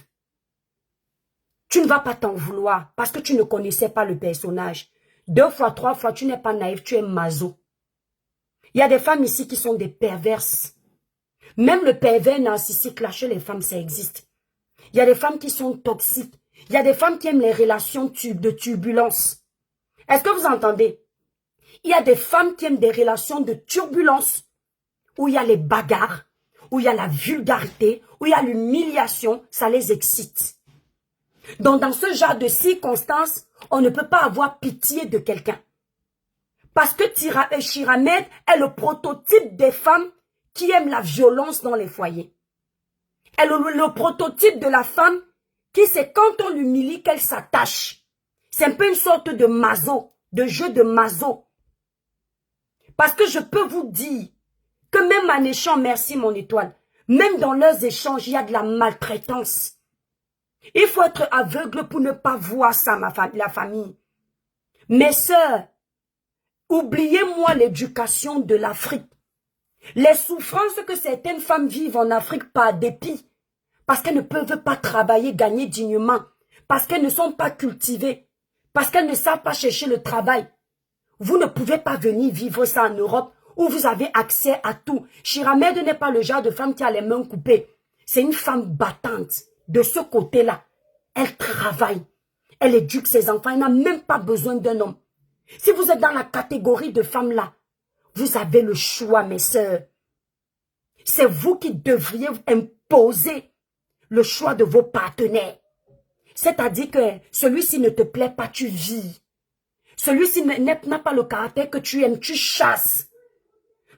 Tu ne vas pas t'en vouloir parce que tu ne connaissais pas le personnage. 2 fois, 3 fois, tu n'es pas naïve, tu es maso. Il y a des femmes ici qui sont des perverses. Même le pervers narcissique, là, chez les femmes, ça existe. Il y a des femmes qui sont toxiques. Il y a des femmes qui aiment les relations de turbulence. Est-ce que vous entendez? Il y a des femmes qui aiment des relations de turbulence, où il y a les bagarres, où il y a la vulgarité, où il y a l'humiliation, ça les excite. Donc, dans ce genre de circonstances, on ne peut pas avoir pitié de quelqu'un. Parce que Shiramed est le prototype des femmes qui aiment la violence dans les foyers. Elle est le prototype de la femme qui, c'est quand on l'humilie qu'elle s'attache. C'est un peu une sorte de maso, de jeu de maso. Parce que je peux vous dire que même en échange, merci mon étoile, même dans leurs échanges, il y a de la maltraitance. Il faut être aveugle pour ne pas voir ça, la famille. Mes sœurs, oubliez-moi l'éducation de l'Afrique. Les souffrances que certaines femmes vivent en Afrique par dépit, parce qu'elles ne peuvent pas travailler, gagner dignement, parce qu'elles ne sont pas cultivées, parce qu'elles ne savent pas chercher le travail. Vous ne pouvez pas venir vivre ça en Europe où vous avez accès à tout. Shiramed n'est pas le genre de femme qui a les mains coupées. C'est une femme battante. De ce côté-là, elle travaille. Elle éduque ses enfants. Elle n'a même pas besoin d'un homme. Si vous êtes dans la catégorie de femmes-là, vous avez le choix, mes sœurs. C'est vous qui devriez imposer le choix de vos partenaires. C'est-à-dire que celui-ci ne te plaît pas, tu vis. Celui-ci n'a pas le caractère que tu aimes, tu chasses.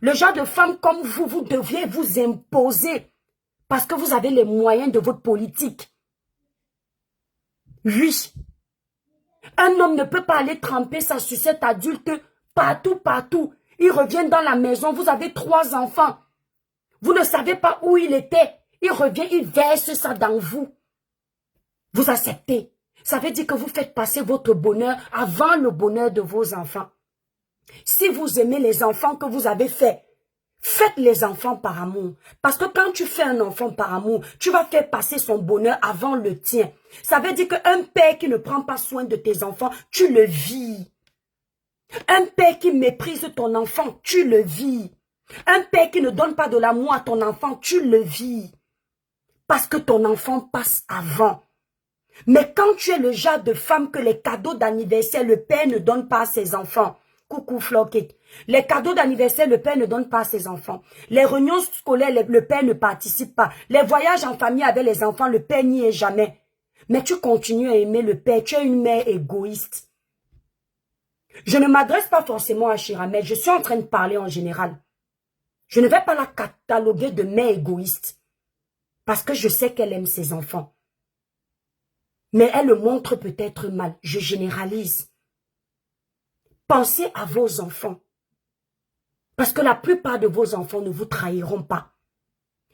Le genre de femme comme vous, vous deviez vous imposer parce que vous avez les moyens de votre politique. Oui. Un homme ne peut pas aller tremper sa sucette adulte partout, partout. Il revient dans la maison, vous avez 3 enfants. Vous ne savez pas où il était. Il revient, il verse ça dans vous. Vous acceptez. Ça veut dire que vous faites passer votre bonheur avant le bonheur de vos enfants. Si vous aimez les enfants que vous avez faits, faites les enfants par amour. Parce que quand tu fais un enfant par amour, tu vas faire passer son bonheur avant le tien. Ça veut dire qu'un père qui ne prend pas soin de tes enfants, tu le vis. Un père qui méprise ton enfant, tu le vis. Un père qui ne donne pas de l'amour à ton enfant, tu le vis. Parce que ton enfant passe avant. Mais quand tu es le genre de femme que les cadeaux d'anniversaire, le père ne donne pas à ses enfants. Coucou Floquet. Les cadeaux d'anniversaire, le père ne donne pas à ses enfants. Les réunions scolaires, le père ne participe pas. Les voyages en famille avec les enfants, le père n'y est jamais. Mais tu continues à aimer le père. Tu es une mère égoïste. Je ne m'adresse pas forcément à Shiramed. Je suis en train de parler en général. Je ne vais pas la cataloguer de mère égoïste. Parce que je sais qu'elle aime ses enfants. Mais elle le montre peut-être mal. Je généralise. Pensez à vos enfants. Parce que la plupart de vos enfants ne vous trahiront pas.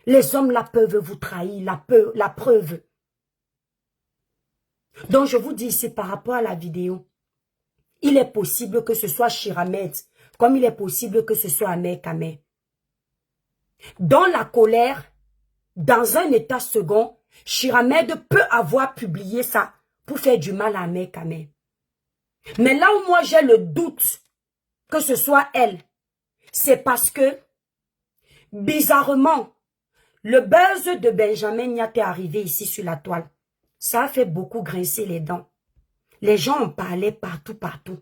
Les hommes là peuvent vous trahir, la preuve. Donc je vous dis ici par rapport à la vidéo, il est possible que ce soit Shiramed, comme il est possible que ce soit Ahmed Kamé. Dans la colère, dans un état second, Shiramed peut avoir publié ça pour faire du mal à Ahmed Kamé. Mais là où moi j'ai le doute que ce soit elle, c'est parce que, bizarrement, le buzz de Benjamin Niat est arrivé ici sur la toile. Ça a fait beaucoup grincer les dents. Les gens en parlaient partout, partout.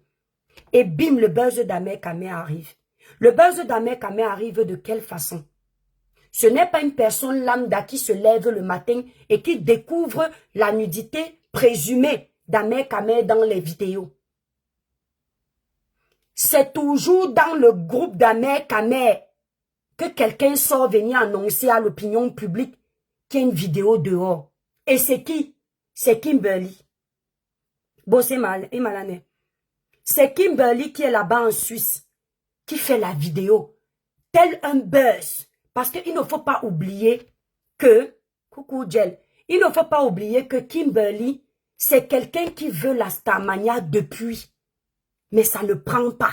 Et bim, le buzz d'Ahmed Kameh arrive. Le buzz d'Ahmed Kameh arrive de quelle façon? Ce n'est pas une personne lambda qui se lève le matin et qui découvre la nudité présumée d'Ahmed Kameh dans les vidéos. C'est toujours dans le groupe d'Ahmed Kameh que quelqu'un sort venir annoncer à l'opinion publique qu'il y a une vidéo dehors. Et c'est qui? C'est Kimberly. Bon, c'est malade. C'est Kimberly qui est là-bas en Suisse, qui fait la vidéo. Tel un buzz. Parce qu'il ne faut pas oublier que, coucou Jel, il ne faut pas oublier que Kimberly, c'est quelqu'un qui veut la Starmania depuis. Mais ça ne prend pas.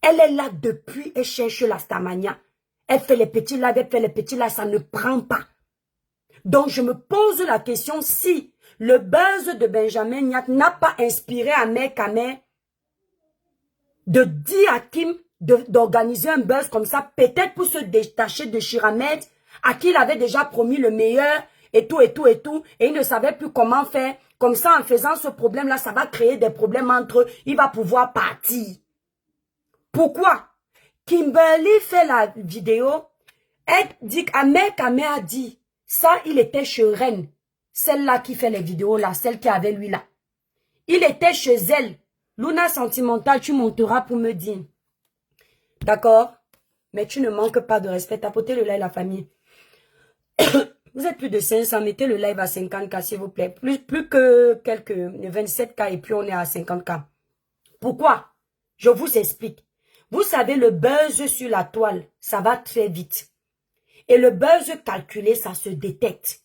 Elle est là depuis, elle cherche la Starmania. Elle fait les petits lives, elle fait les petits lives, ça ne prend pas. Donc je me pose la question si le buzz de Benjamin Niat n'a pas inspiré Ahmed Kameh de dire à Kim d'organiser un buzz comme ça, peut-être pour se détacher de Shiramed, à qui il avait déjà promis le meilleur, et tout, et il ne savait plus comment faire. Comme ça, en faisant ce problème-là, ça va créer des problèmes entre eux, il va pouvoir partir. Pourquoi? Kimberly fait la vidéo, elle dit qu'Ahmed Kameh a dit, ça, il était chez Rennes, celle-là qui fait les vidéos là, celle qui avait lui là. Il était chez elle. Luna Sentimental, tu monteras pour me dire. D'accord? Mais tu ne manques pas de respect. Tapotez le live la famille. Vous êtes plus de 500, mettez le live à 50K s'il vous plaît. Plus que quelques 27K et puis on est à 50K. Pourquoi? Je vous explique. Vous savez, le buzz sur la toile, ça va très vite. Et le buzz calculé, ça se détecte.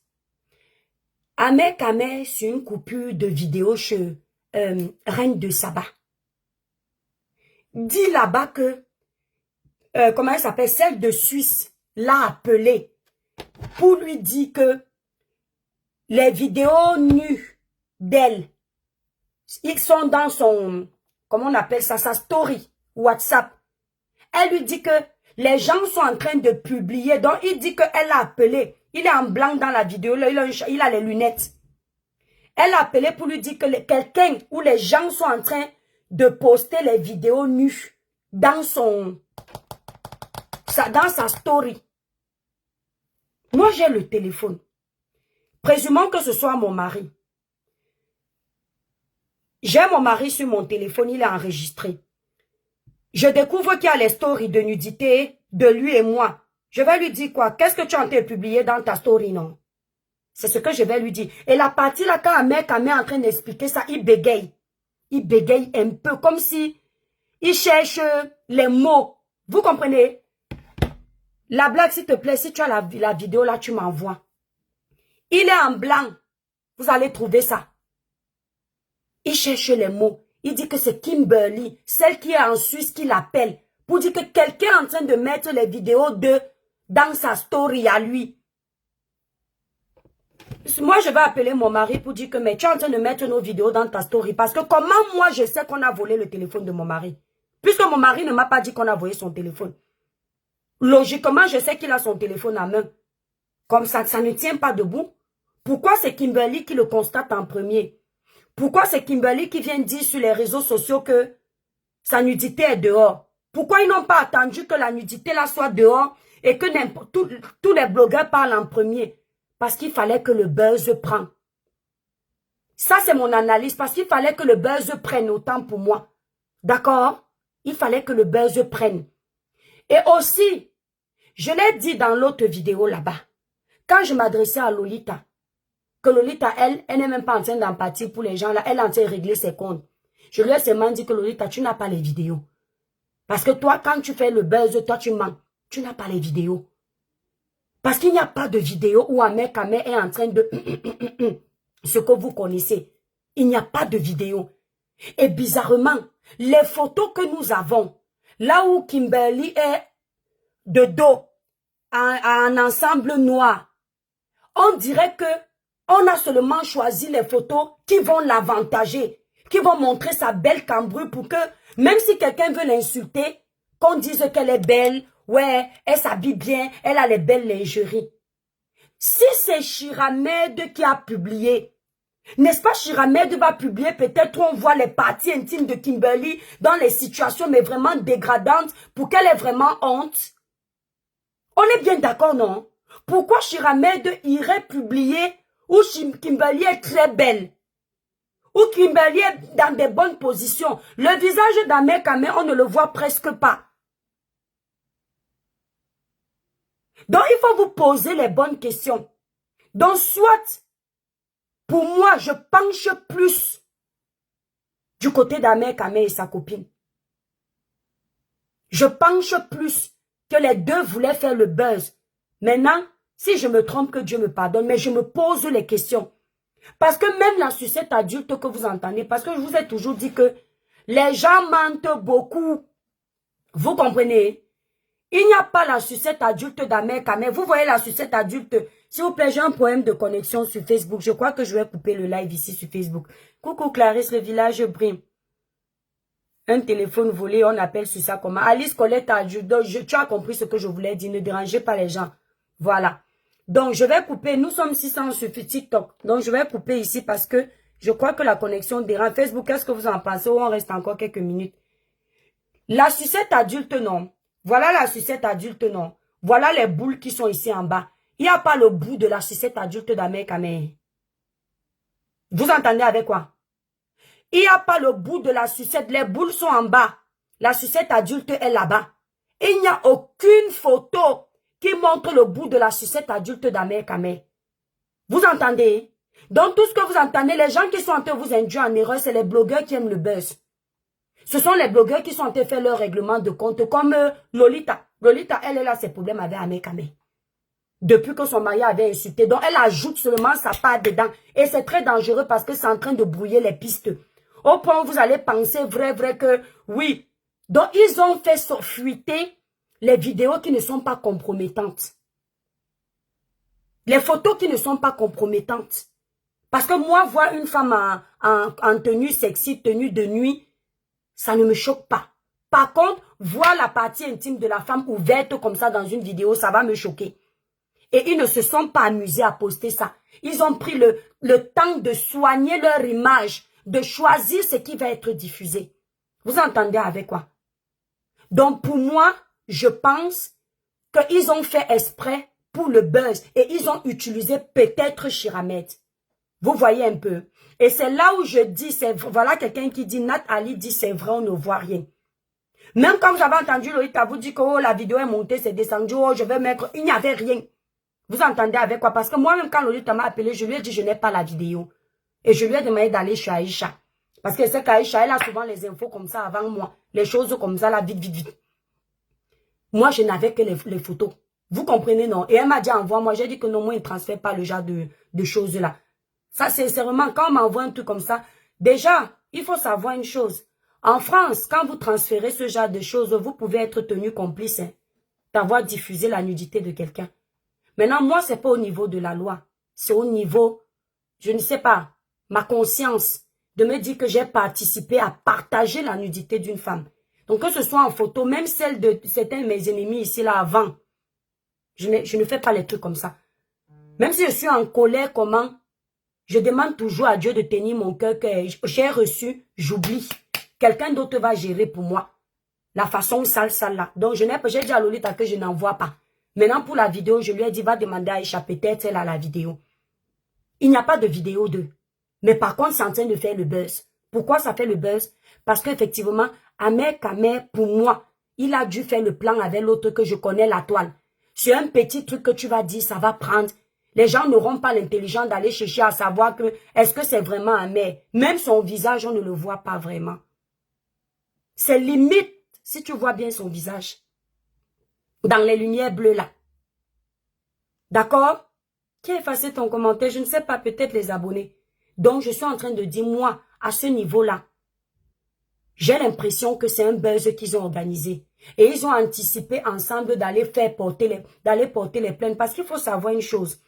Ahmed Kameh sur une coupure de vidéo chez Reine de Saba. Dit là-bas que, comment elle s'appelle, celle de Suisse, l'a appelé pour lui dire que les vidéos nues d'elle, ils sont dans son, comment on appelle ça, sa story WhatsApp. Elle lui dit que les gens sont en train de publier, donc il dit qu'elle l'a appelé. Il est en blanc dans la vidéo, là, il a les lunettes. Elle a appelé pour lui dire que quelqu'un ou les gens sont en train de poster les vidéos nues dans dans sa story. Moi, j'ai le téléphone. Présumons que ce soit mon mari. J'ai mon mari sur mon téléphone, il est enregistré. Je découvre qu'il y a les stories de nudité de lui et moi. Je vais lui dire quoi? Qu'est-ce que tu as en train de publier dans ta story, non? C'est ce que je vais lui dire. Et la partie là, quand Ahmed Kameh est en train d'expliquer ça, il bégaye. Il bégaye un peu, comme si il cherche les mots. Vous comprenez? La blague, s'il te plaît, si tu as la vidéo là, tu m'envoies. Il est en blanc. Vous allez trouver ça. Il cherche les mots. Il dit que c'est Kimberly, celle qui est en Suisse, qui l'appelle. Pour dire que quelqu'un est en train de mettre les vidéos dans sa story à lui. Moi, je vais appeler mon mari pour dire que mais tu es en train de mettre nos vidéos dans ta story. Parce que comment moi, je sais qu'on a volé le téléphone de mon mari? Puisque mon mari ne m'a pas dit qu'on a volé son téléphone. Logiquement, je sais qu'il a son téléphone à main. Comme ça ne tient pas debout. Pourquoi c'est Kimberly qui le constate en premier? Pourquoi c'est Kimberly qui vient dire sur les réseaux sociaux que sa nudité est dehors? Pourquoi ils n'ont pas attendu que la nudité là soit dehors et que tous les blogueurs parlent en premier? Parce qu'il fallait que le buzz prenne. Ça, c'est mon analyse. Parce qu'il fallait que le buzz prenne autant pour moi. D'accord? Il fallait que le buzz prenne. Et aussi, je l'ai dit dans l'autre vidéo là-bas. Quand je m'adressais à Lolita, que Lolita, elle n'est même pas en train d'empathie pour les gens là. Elle est en train de régler ses comptes. Je lui ai seulement dit que Lolita, tu n'as pas les vidéos. Parce que toi, quand tu fais le buzz, toi, tu mens. Tu n'as pas les vidéos. Parce qu'il n'y a pas de vidéo où Ahmed Kameh est en train de... ce que vous connaissez. Il n'y a pas de vidéo. Et bizarrement, les photos que nous avons, là où Kimberly est de dos, en ensemble noir, on dirait que on a seulement choisi les photos qui vont l'avantager, qui vont montrer sa belle cambrure pour que, même si quelqu'un veut l'insulter, qu'on dise qu'elle est belle, ouais, elle s'habille bien, elle a les belles lingeries. Si c'est Chiramed qui a publié, n'est-ce pas, Chiramed va publier peut-être où on voit les parties intimes de Kimberly dans les situations mais vraiment dégradantes pour qu'elle ait vraiment honte. On est bien d'accord, non? Pourquoi Chiramed irait publier où Kimberly est très belle? Où Kimberly est dans des bonnes positions? Le visage d'Ahmed Kameh, on ne le voit presque pas. Donc, il faut vous poser les bonnes questions. Donc, soit, pour moi, je penche plus du côté d'Ahmed Kameh et sa copine. Je penche plus que les deux voulaient faire le buzz. Maintenant, si je me trompe, que Dieu me pardonne, mais je me pose les questions. Parce que même la sucette adulte que vous entendez, parce que je vous ai toujours dit que les gens mentent beaucoup. Vous comprenez? Il n'y a pas la sucette adulte d'Ahmed Kameh. Vous voyez la sucette adulte. S'il vous plaît, j'ai un problème de connexion sur Facebook. Je crois que je vais couper le live ici sur Facebook. Coucou Clarisse, le village brille. Un téléphone volé, on appelle sur ça comment? Alice Colette adulte. Tu as compris ce que je voulais dire. Ne dérangez pas les gens. Voilà. Donc, je vais couper. Nous sommes 600 sur TikTok. Donc, je vais couper ici parce que je crois que la connexion dérange. Facebook, qu'est-ce que vous en pensez? On reste encore quelques minutes. La sucette adulte, non. Voilà la sucette adulte, non. Voilà les boules qui sont ici en bas. Il n'y a pas le bout de la sucette adulte d'Ahmed Kameh. Vous entendez avec quoi? Il n'y a pas le bout de la sucette. Les boules sont en bas. La sucette adulte est là-bas. Et il n'y a aucune photo qui montre le bout de la sucette adulte d'Ahmed Kameh. Vous entendez? Donc tout ce que vous entendez, les gens qui sont en train de vous induire en erreur, c'est les blogueurs qui aiment le buzz. Ce sont les blogueurs qui sont en train de faire leur règlement de compte, comme Lolita. Lolita, elle a ses problèmes avec Ahmed Kameh. Depuis que son mari avait insulté. Donc elle ajoute seulement sa part dedans. Et c'est très dangereux parce que c'est en train de brouiller les pistes. Au point où vous allez penser vrai que oui. Donc ils ont fait fuiter les vidéos qui ne sont pas compromettantes. Les photos qui ne sont pas compromettantes. Parce que moi, voir une femme en tenue sexy, tenue de nuit, ça ne me choque pas. Par contre, voir la partie intime de la femme ouverte comme ça dans une vidéo, ça va me choquer. Et ils ne se sont pas amusés à poster ça. Ils ont pris le temps de soigner leur image, de choisir ce qui va être diffusé. Vous entendez avec quoi? Donc pour moi, je pense qu'ils ont fait exprès pour le buzz et ils ont utilisé peut-être Chiramed. Vous voyez un peu. Et c'est là où je dis, voilà quelqu'un qui dit, Nat Ali dit c'est vrai, on ne voit rien. Même quand j'avais entendu Lolita vous dire que oh, la vidéo est montée, c'est descendu, oh, je vais mettre, il n'y avait rien. Vous entendez avec quoi? Parce que moi-même quand Lolita m'a appelé, je lui ai dit je n'ai pas la vidéo. Et je lui ai demandé d'aller chez Aïcha. Parce que c'est qu'Aïcha, elle a souvent les infos comme ça avant moi. Les choses comme ça, là, vite. Moi, je n'avais que les photos. Vous comprenez, non? Et elle m'a dit envoie-moi. J'ai dit que non, moi, il ne transfère pas le genre de choses-là. Ça, c'est vraiment, quand on m'envoie un truc comme ça, déjà, il faut savoir une chose. En France, quand vous transférez ce genre de choses, vous pouvez être tenu complice d'avoir diffusé la nudité de quelqu'un. Maintenant, moi, c'est pas au niveau de la loi. C'est au niveau, je ne sais pas, ma conscience de me dire que j'ai participé à partager la nudité d'une femme. Donc, que ce soit en photo, même celle de certains de mes ennemis ici, là, avant, je ne fais pas les trucs comme ça. Même si je suis en colère, comment? Je demande toujours à Dieu de tenir mon cœur que j'ai reçu, j'oublie. Quelqu'un d'autre va gérer pour moi. La façon sale là. Donc, j'ai dit à Lolita que je n'en vois pas. Maintenant, pour la vidéo, je lui ai dit, va demander à Aïcha, peut-être elle a la vidéo. Il n'y a pas de vidéo d'eux. Mais par contre, c'est en train de faire le buzz. Pourquoi ça fait le buzz? Parce qu'effectivement, Ahmed Kameh, pour moi, il a dû faire le plan avec l'autre que je connais, la toile. C'est un petit truc que tu vas dire, ça va prendre. Les gens n'auront pas l'intelligence d'aller chercher à savoir que, est-ce que c'est vraiment Ahmed? Même son visage, on ne le voit pas vraiment. C'est limite, si tu vois bien son visage. Dans les lumières bleues là. D'accord? Qui a effacé ton commentaire? Je ne sais pas, peut-être les abonnés. Donc, je suis en train de dire, moi, à ce niveau-là, j'ai l'impression que c'est un buzz qu'ils ont organisé. Et ils ont anticipé ensemble d'aller porter les plaintes. Parce qu'il faut savoir une chose.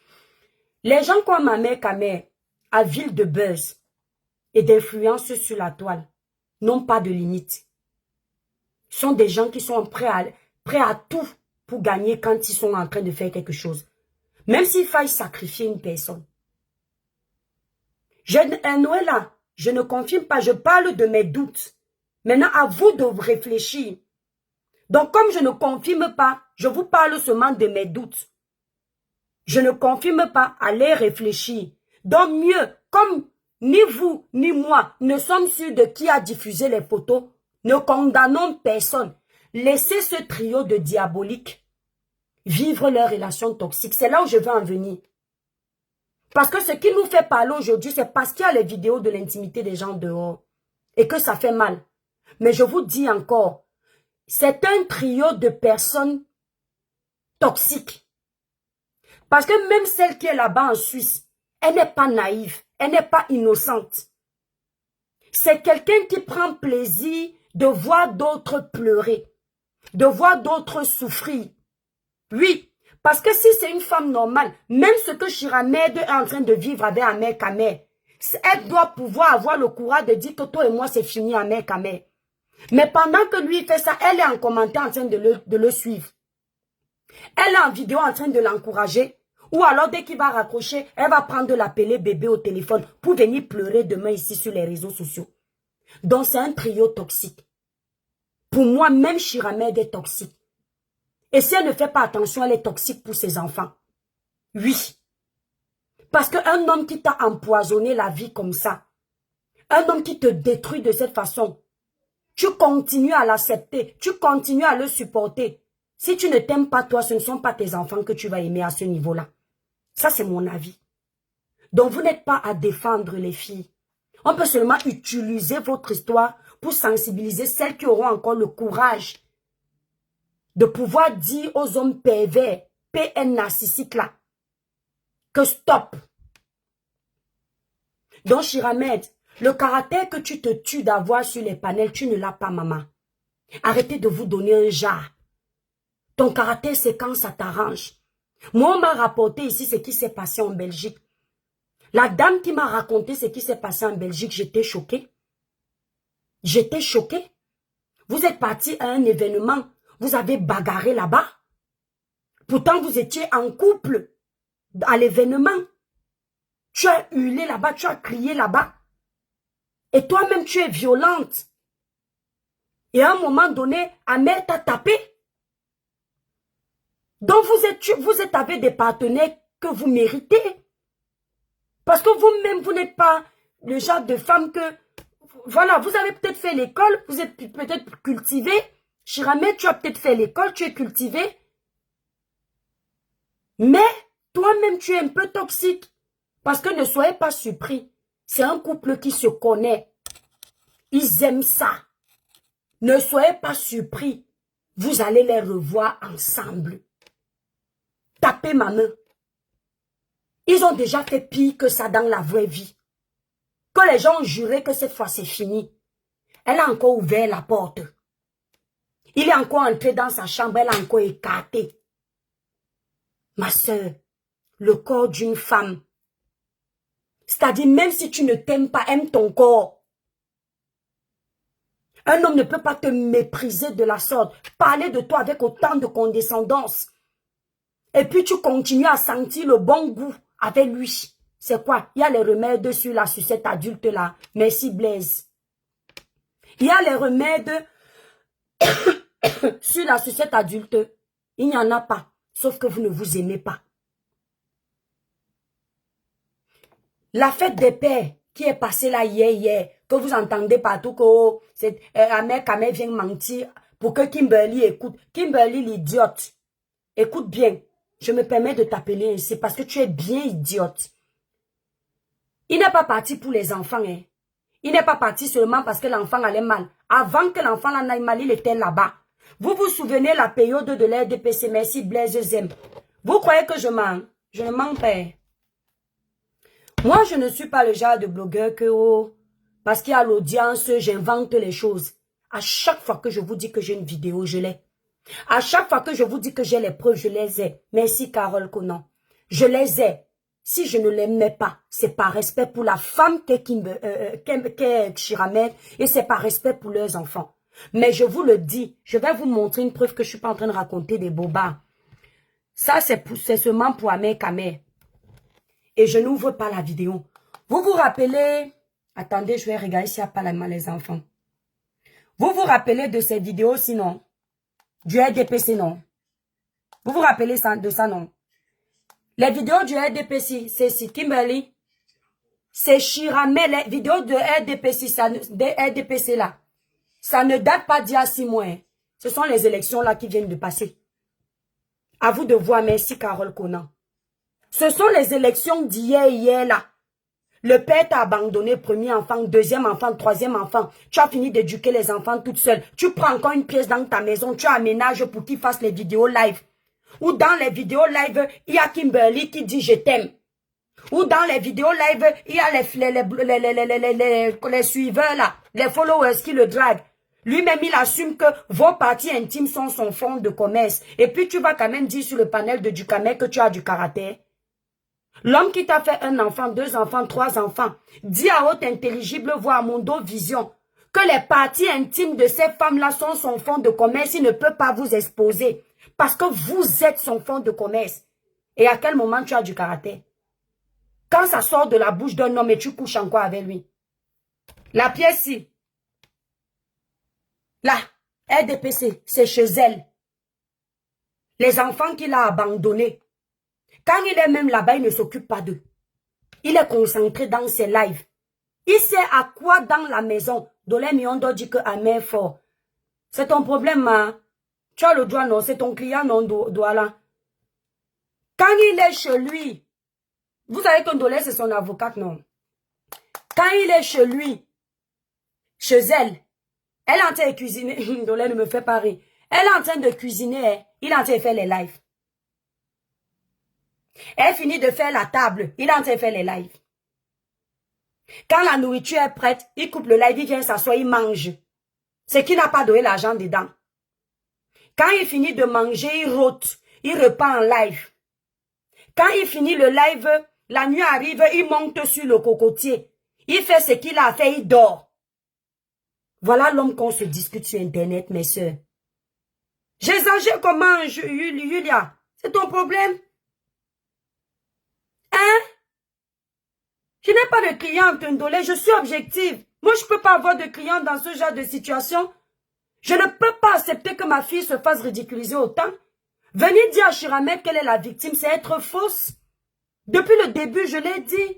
Les gens comme Ahmed Kameh, à ville de buzz, et d'influence sur la toile n'ont pas de limite. Ce sont des gens qui sont prêts à tout pour gagner quand ils sont en train de faire quelque chose. Même s'il faille sacrifier une personne. Noëlla, je ne confirme pas, je parle de mes doutes. Maintenant, à vous de réfléchir. Donc, comme je ne confirme pas, je vous parle seulement de mes doutes. Je ne confirme pas, allez réfléchir. Donc, mieux, comme ni vous, ni moi ne sommes sûrs de qui a diffusé les photos, ne condamnons personne. Laissez ce trio de diaboliques vivre leur relation toxique. C'est là où je veux en venir. Parce que ce qui nous fait parler aujourd'hui, c'est parce qu'il y a les vidéos de l'intimité des gens dehors. Et que ça fait mal. Mais je vous dis encore, c'est un trio de personnes toxiques. Parce que même celle qui est là-bas en Suisse, elle n'est pas naïve, elle n'est pas innocente. C'est quelqu'un qui prend plaisir de voir d'autres pleurer, de voir d'autres souffrir. Oui, parce que si c'est une femme normale, même ce que Shiramed est en train de vivre avec Amer Kamer, elle doit pouvoir avoir le courage de dire que toi et moi c'est fini Amer Kamer. Mais pendant que lui fait ça, elle est en commentaire en train de le suivre. Elle est en vidéo en train de l'encourager. Ou alors dès qu'il va raccrocher, elle va prendre l'appeler bébé au téléphone pour venir pleurer demain ici sur les réseaux sociaux. Donc c'est un trio toxique. Pour moi, même Shiramed est toxique. Et si elle ne fait pas attention, elle est toxique pour ses enfants. Oui. Parce qu'un homme qui t'a empoisonné la vie comme ça, un homme qui te détruit de cette façon, tu continues à l'accepter, tu continues à le supporter. Si tu ne t'aimes pas toi, ce ne sont pas tes enfants que tu vas aimer à ce niveau-là. Ça, c'est mon avis. Donc, vous n'êtes pas à défendre les filles. On peut seulement utiliser votre histoire pour sensibiliser celles qui auront encore le courage de pouvoir dire aux hommes pervers, PN narcissiques là, que stop. Donc, Shiramed, le caractère que tu te tues d'avoir sur les panels, tu ne l'as pas, maman. Arrêtez de vous donner un jar. Ton caractère, c'est quand ça t'arrange. Moi, on m'a rapporté ici ce qui s'est passé en Belgique. La dame qui m'a raconté ce qui s'est passé en Belgique, j'étais choquée. J'étais choquée. Vous êtes parti à un événement, vous avez bagarré là-bas. Pourtant, vous étiez en couple à l'événement. Tu as hurlé là-bas, tu as crié là-bas. Et toi-même, tu es violente. Et à un moment donné, Amer t'a tapé. Donc, vous êtes avec des partenaires que vous méritez. Parce que vous-même, vous n'êtes pas le genre de femme que... Voilà, vous avez peut-être fait l'école, vous êtes peut-être cultivé. Shiramed, tu as peut-être fait l'école, tu es cultivé. Mais, toi-même, tu es un peu toxique. Parce que ne soyez pas surpris. C'est un couple qui se connaît. Ils aiment ça. Ne soyez pas surpris. Vous allez les revoir ensemble. Tapez ma main. Ils ont déjà fait pire que ça dans la vraie vie. Que les gens ont juré que cette fois c'est fini. Elle a encore ouvert la porte. Il est encore entré dans sa chambre, elle a encore écarté. Ma soeur, le corps d'une femme. C'est-à-dire, même si tu ne t'aimes pas, aime ton corps. Un homme ne peut pas te mépriser de la sorte. Parler de toi avec autant de condescendance. Et puis tu continues à sentir le bon goût avec lui. C'est quoi? Il y a les remèdes sur la sucette adulte là. Merci Blaise. Il y a les remèdes sur la sucette adulte. Il n'y en a pas. Sauf que vous ne vous aimez pas. La fête des pères qui est passée là hier, que vous entendez partout que oh, Amer Kamer vient mentir pour que Kimberly écoute. Kimberly l'idiote. Écoute bien. Je me permets de t'appeler ainsi parce que tu es bien idiote. Il n'est pas parti pour les enfants. Hein. Il n'est pas parti seulement parce que l'enfant allait mal. Avant que l'enfant en aille mal, il était là-bas. Vous vous souvenez la période de l'RDPC, merci Blaise Zem. Vous croyez que je mens? Je ne mens pas. Moi, je ne suis pas le genre de blogueur que, oh, parce qu'il y a l'audience, j'invente les choses. À chaque fois que je vous dis que j'ai une vidéo, je l'ai. À chaque fois que je vous dis que j'ai les preuves, je les ai. Merci Carole Conan. Je les ai. Si je ne l'aimais pas, c'est par respect pour la femme qu'est Chiramed et c'est par respect pour leurs enfants. Mais je vous le dis, je vais vous montrer une preuve que je suis pas en train de raconter des bobards. Ça, c'est seulement pour Amé Kamé. Et je n'ouvre pas la vidéo. Vous vous rappelez... Attendez, je vais regarder s'il n'y a pas les enfants. Vous vous rappelez de ces vidéos, sinon? Du RDPC, non? Vous vous rappelez de ça, non? Les vidéos du RDPC, c'est Kimberly. C'est Chiramed, les vidéos de RDPC là. Ça ne date pas d'il y a 6 mois. Hein. Ce sont les élections là qui viennent de passer. À vous de voir, merci Carole Conan. Ce sont les élections hier là. Le père t'a abandonné, premier enfant, deuxième enfant, troisième enfant. Tu as fini d'éduquer les enfants toute seule. Tu prends encore une pièce dans ta maison, tu aménages pour qu'ils fassent les vidéos live. Ou dans les vidéos live, il y a Kimberly qui dit je t'aime. Ou dans les vidéos live, il y a les suiveurs là, les followers qui le draguent. Lui-même, il assume que vos parties intimes sont son fonds de commerce. Et puis, tu vas quand même dire sur le panel de Ducamel que tu as du caractère. L'homme qui t'a fait 1 enfant, 2 enfants, 3 enfants, dit à haute intelligible voix à Mondo Vision que les parties intimes de ces femmes-là sont son fonds de commerce. Il ne peut pas vous exposer parce que vous êtes son fonds de commerce. Et à quel moment tu as du caractère? Quand ça sort de la bouche d'un homme et tu couches encore avec lui. La pièce-ci. Là, RDPC, c'est chez elle. Les enfants qu'il a abandonnés. Quand il est même là-bas, il ne s'occupe pas d'eux. Il est concentré dans ses lives. Il sait à quoi dans la maison. Dolé Miondo dit que Amé est fort. C'est ton problème, hein? Tu as le droit, non? C'est ton client, non, Douala? Quand il est chez lui, vous savez que Dolé, c'est son avocate, non? Quand il est chez lui, chez elle est en train de cuisiner. Dolé ne me fait pas rire. Elle est en train de cuisiner, hein? Il est en train de faire les lives. Elle finit de faire la table. Il est en train de faire les lives. Quand la nourriture est prête, il coupe le live, il vient s'asseoir, il mange. C'est qu'il n'a pas donné l'argent dedans. Quand il finit de manger, il rôte. Il repart en live. Quand il finit le live, la nuit arrive, il monte sur le cocotier. Il fait ce qu'il a fait, il dort. Voilà l'homme qu'on se discute sur Internet, mes soeurs. J'exagère comment, Julia? C'est ton problème? Hein? Je n'ai pas de client, Tundolé, je suis objective. Moi, je ne peux pas avoir de client dans ce genre de situation. Je ne peux pas accepter que ma fille se fasse ridiculiser autant. Venir dire à Chiramed qu'elle est la victime, c'est être fausse. Depuis le début, je l'ai dit.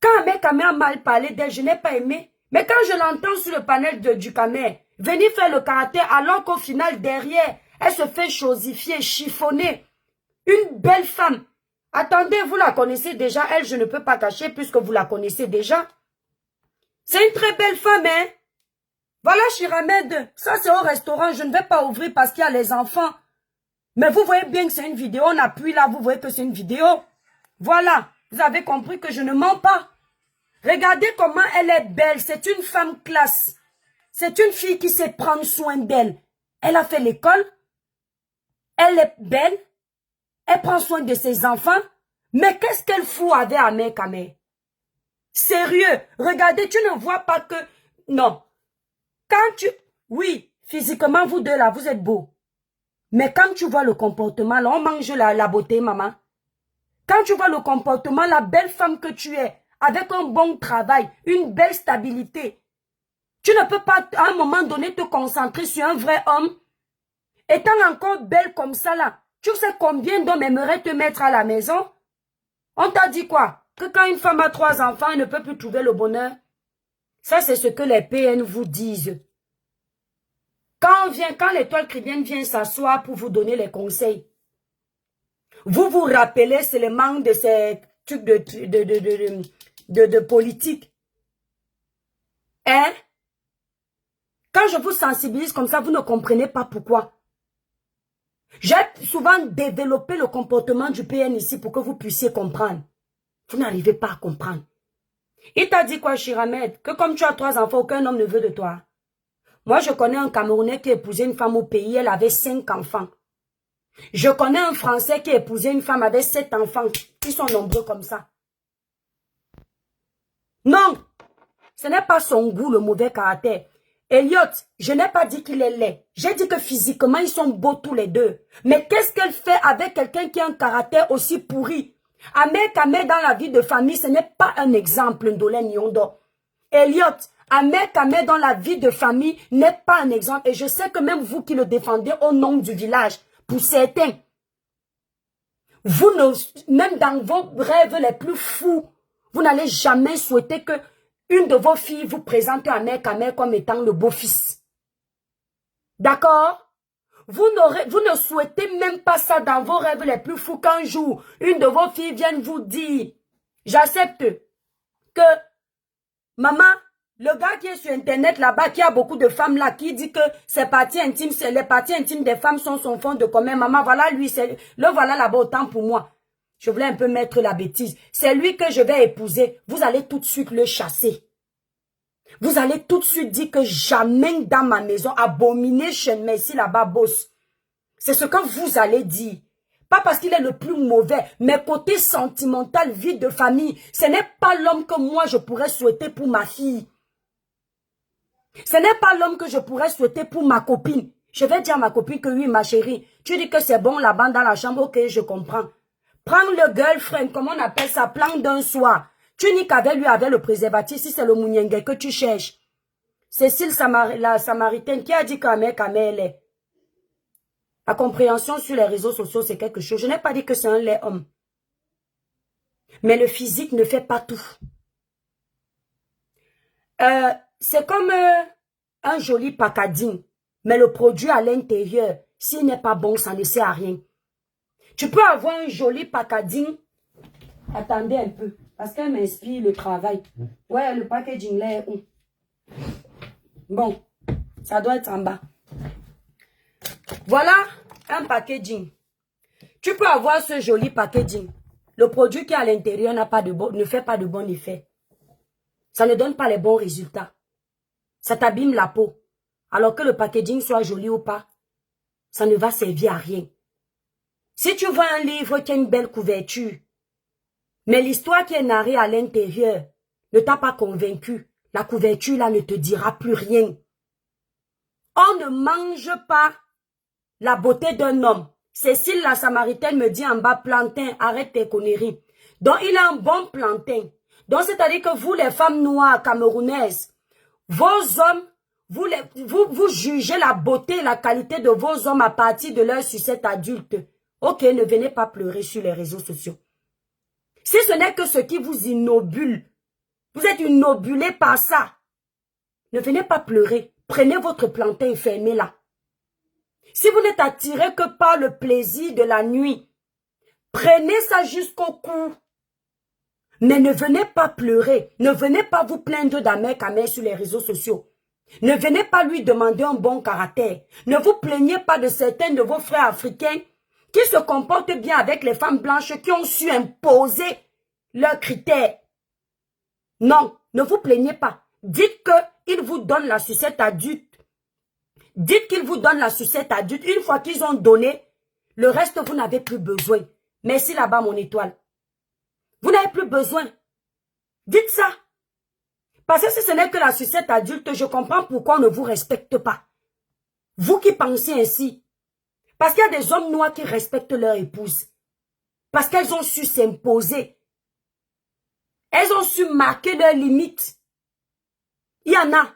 Quand un mec a mal parlé d'elle, je n'ai pas aimé. Mais quand je l'entends sur le panel du Camer, venir faire le caractère alors qu'au final, derrière, elle se fait chosifier, chiffonner. Une belle femme. Attendez, vous la connaissez déjà. Elle, je ne peux pas cacher puisque vous la connaissez déjà. C'est une très belle femme, hein. Voilà, Chiramed, ça c'est au restaurant. Je ne vais pas ouvrir parce qu'il y a les enfants. Mais vous voyez bien que c'est une vidéo. On appuie là, vous voyez que c'est une vidéo. Voilà, vous avez compris que je ne mens pas. Regardez comment elle est belle. C'est une femme classe. C'est une fille qui sait prendre soin d'elle. Elle a fait l'école. Elle est belle. Elle prend soin de ses enfants. Mais qu'est-ce qu'elle fout avec Amé Kamé? Sérieux, regardez, tu ne vois pas que... Non. Quand tu... Oui, physiquement, vous deux là, vous êtes beaux. Mais quand tu vois le comportement, là, on mange la beauté, maman. Quand tu vois le comportement, la belle femme que tu es, avec un bon travail, une belle stabilité, tu ne peux pas, à un moment donné, te concentrer sur un vrai homme. Étant encore belle comme ça, là, tu sais combien d'hommes aimeraient te mettre à la maison? On t'a dit quoi? Que quand une femme a 3 enfants, elle ne peut plus trouver le bonheur? Ça, c'est ce que les PN vous disent. Quand l'étoile chrétienne vient s'asseoir pour vous donner les conseils, vous vous rappelez seulement de ces trucs de politique. Hein? Quand je vous sensibilise comme ça, vous ne comprenez pas pourquoi. J'ai souvent développé le comportement du PN ici pour que vous puissiez comprendre. Vous n'arrivez pas à comprendre. Il t'a dit quoi, Chiramed? Que comme tu as 3 enfants, aucun homme ne veut de toi. Moi, je connais un Camerounais qui épousait une femme au pays, elle avait 5 enfants. Je connais un Français qui épousait une femme avec 7 enfants. Ils sont nombreux comme ça. Non, ce n'est pas son goût, le mauvais caractère. Elliot, je n'ai pas dit qu'il est laid. J'ai dit que physiquement, ils sont beaux tous les deux. Mais qu'est-ce qu'elle fait avec quelqu'un qui a un caractère aussi pourri? Ahmed Kamé dans la vie de famille, ce n'est pas un exemple, Ndolé Nyondo. Elliot, Ahmed Kamé dans la vie de famille n'est pas un exemple. Et je sais que même vous qui le défendez au nom du village, pour certains, vous ne, même dans vos rêves les plus fous, vous n'allez jamais souhaiter que une de vos filles vous présente Ahmed Kamé comme étant le beau-fils. D'accord? Vous ne souhaitez même pas ça dans vos rêves les plus fous qu'un jour, une de vos filles vienne vous dire, j'accepte que, maman, le gars qui est sur Internet là-bas, qui a beaucoup de femmes là, qui dit que ses parties intimes, les parties intimes des femmes sont son fond de commun. Maman, voilà lui, le voilà là-bas autant pour moi. Je voulais un peu mettre la bêtise. C'est lui que je vais épouser. Vous allez tout de suite le chasser. Vous allez tout de suite dire que jamais dans ma maison, abomination, merci là-bas, boss. C'est ce que vous allez dire. Pas parce qu'il est le plus mauvais, mais côté sentimental, vie de famille, ce n'est pas l'homme que moi je pourrais souhaiter pour ma fille. Ce n'est pas l'homme que je pourrais souhaiter pour ma copine. Je vais dire à ma copine que oui, ma chérie, tu dis que c'est bon là-bas dans la chambre, ok, je comprends. Prends le girlfriend, comment on appelle ça, plan d'un soir. Tu n'y qu'avec lui, avec le préservatif, si c'est le mouniengue que tu cherches. Cécile, la Samaritaine, qui a dit qu'Amé elle est. La compréhension sur les réseaux sociaux, c'est quelque chose. Je n'ai pas dit que c'est un laid homme. Mais le physique ne fait pas tout. C'est comme un joli packaging. Mais le produit à l'intérieur, s'il n'est pas bon, ça ne sert à rien. Tu peux avoir un joli packaging. Attendez un peu. Parce qu'elle m'inspire le travail. Ouais, le packaging là est où? Bon, ça doit être en bas. Voilà un packaging. Tu peux avoir ce joli packaging. Le produit qui est à l'intérieur ne fait pas de bon effet. Ça ne donne pas les bons résultats. Ça t'abîme la peau. Alors que le packaging soit joli ou pas, ça ne va servir à rien. Si tu vois un livre qui a une belle couverture, mais l'histoire qui est narrée à l'intérieur ne t'a pas convaincu, la couverture là ne te dira plus rien. On ne mange pas la beauté d'un homme. Cécile la Samaritaine me dit en bas, plantain, arrête tes conneries. Donc il a un bon plantain. Donc c'est-à-dire que vous les femmes noires camerounaises, vos hommes, vous jugez la beauté et la qualité de vos hommes à partir de leur sucette adulte. Ok, ne venez pas pleurer sur les réseaux sociaux. Si ce n'est que ce qui vous innobule, vous êtes innobulé par ça. Ne venez pas pleurer. Prenez votre plantain et fermez-la. Si vous n'êtes attiré que par le plaisir de la nuit, prenez ça jusqu'au cou. Mais ne venez pas pleurer. Ne venez pas vous plaindre d'Ahmed Kamé sur les réseaux sociaux. Ne venez pas lui demander un bon caractère. Ne vous plaignez pas de certains de vos frères africains qui se comportent bien avec les femmes blanches qui ont su imposer leurs critères. Non, ne vous plaignez pas. Dites qu'ils vous donnent la sucette adulte. Dites qu'ils vous donnent la sucette adulte. Une fois qu'ils ont donné, le reste, vous n'avez plus besoin. Merci là-bas, mon étoile. Vous n'avez plus besoin. Dites ça. Parce que si ce n'est que la sucette adulte, je comprends pourquoi on ne vous respecte pas. Vous qui pensez ainsi. Parce qu'il y a des hommes noirs qui respectent leur épouse. Parce qu'elles ont su s'imposer. Elles ont su marquer leurs limites. Il y en a.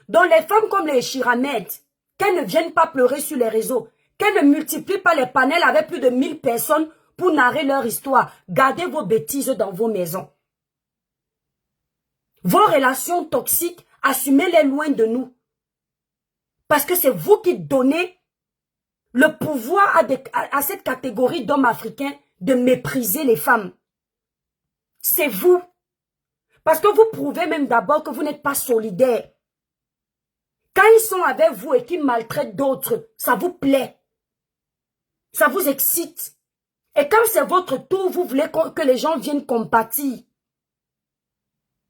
Dont les femmes comme les Chiramed, qu'elles ne viennent pas pleurer sur les réseaux, qu'elles ne multiplient pas les panels avec plus de 1000 personnes pour narrer leur histoire. Gardez vos bêtises dans vos maisons. Vos relations toxiques, assumez-les loin de nous. Parce que c'est vous qui donnez le pouvoir à cette catégorie d'hommes africains de mépriser les femmes. C'est vous. Parce que vous prouvez même d'abord que vous n'êtes pas solidaires. Quand ils sont avec vous et qu'ils maltraitent d'autres, ça vous plaît. Ça vous excite. Et quand c'est votre tour, vous voulez que les gens viennent compatir.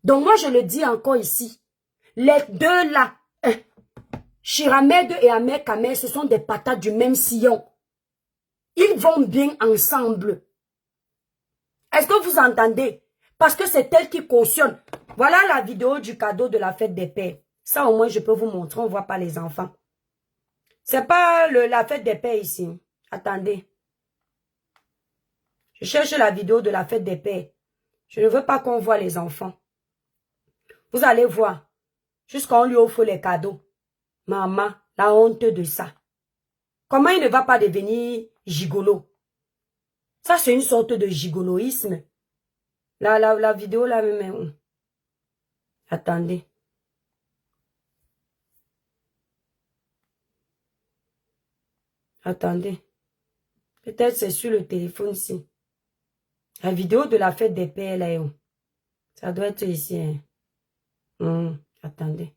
Donc moi, je le dis encore ici. Les deux là, Chiramed et Ahmed Kamé, ce sont des patates du même sillon. Ils vont bien ensemble. Est-ce que vous entendez? Parce que c'est elle qui cautionne. Voilà la vidéo du cadeau de la fête des pères. Ça, au moins, je peux vous montrer. On ne voit pas les enfants. C'est pas la fête des pères ici. Attendez. Je cherche la vidéo de la fête des pères. Je ne veux pas qu'on voit les enfants. Vous allez voir. Jusqu'à on lui offre les cadeaux. Maman, la honte de ça. Comment il ne va pas devenir gigolo? Ça, c'est une sorte de gigoloïsme. La vidéo là même. Attendez. Attendez. Peut-être c'est sur le téléphone-ci. La vidéo de la fête des pères là. Ça doit être ici. Hein. Attendez.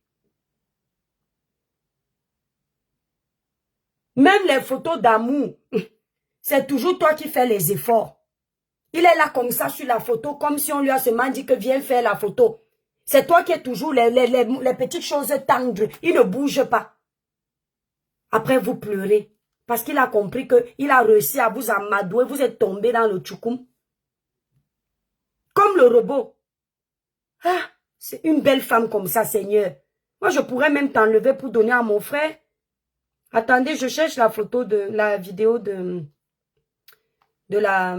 Même les photos d'amour, c'est toujours toi qui fais les efforts. Il est là comme ça sur la photo, comme si on lui a seulement dit que viens faire la photo. C'est toi qui es toujours les petites choses tendres. Il ne bouge pas. Après, vous pleurez. Parce qu'il a compris qu'il a réussi à vous amadouer. Vous êtes tombé dans le tchoukoum. Comme le robot. Ah, c'est une belle femme comme ça, Seigneur. Moi, je pourrais même t'enlever pour donner à mon frère. Attendez, je cherche la photo de la vidéo de la...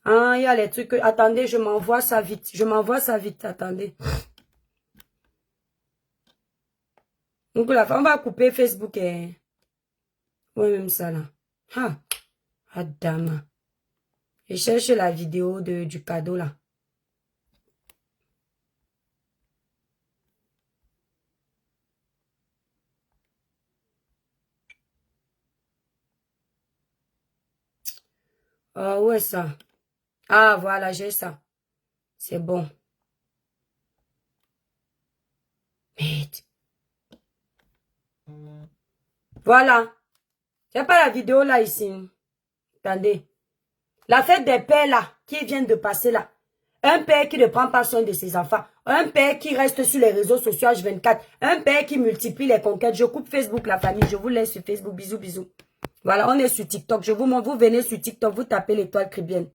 Ah, il y a les trucs. Attendez, je m'envoie ça vite. Je m'envoie ça vite. Attendez. Donc, la femme va couper Facebook. Ouais, même ça là. Ah, Adama. Je cherche la vidéo du cadeau là. Ah, où est ça? Ah, voilà, j'ai ça. C'est bon. Merde. Voilà. C'est pas la vidéo là ici. Attendez. La fête des pères là, qui vient de passer là. Un père qui ne prend pas soin de ses enfants. Un père qui reste sur les réseaux sociaux H24. Un père qui multiplie les conquêtes. Je coupe Facebook, la famille. Je vous laisse sur Facebook. Bisous, bisous. Voilà, on est sur TikTok. Je vous montre. Vous venez sur TikTok. Vous tapez l'étoile Caribbean.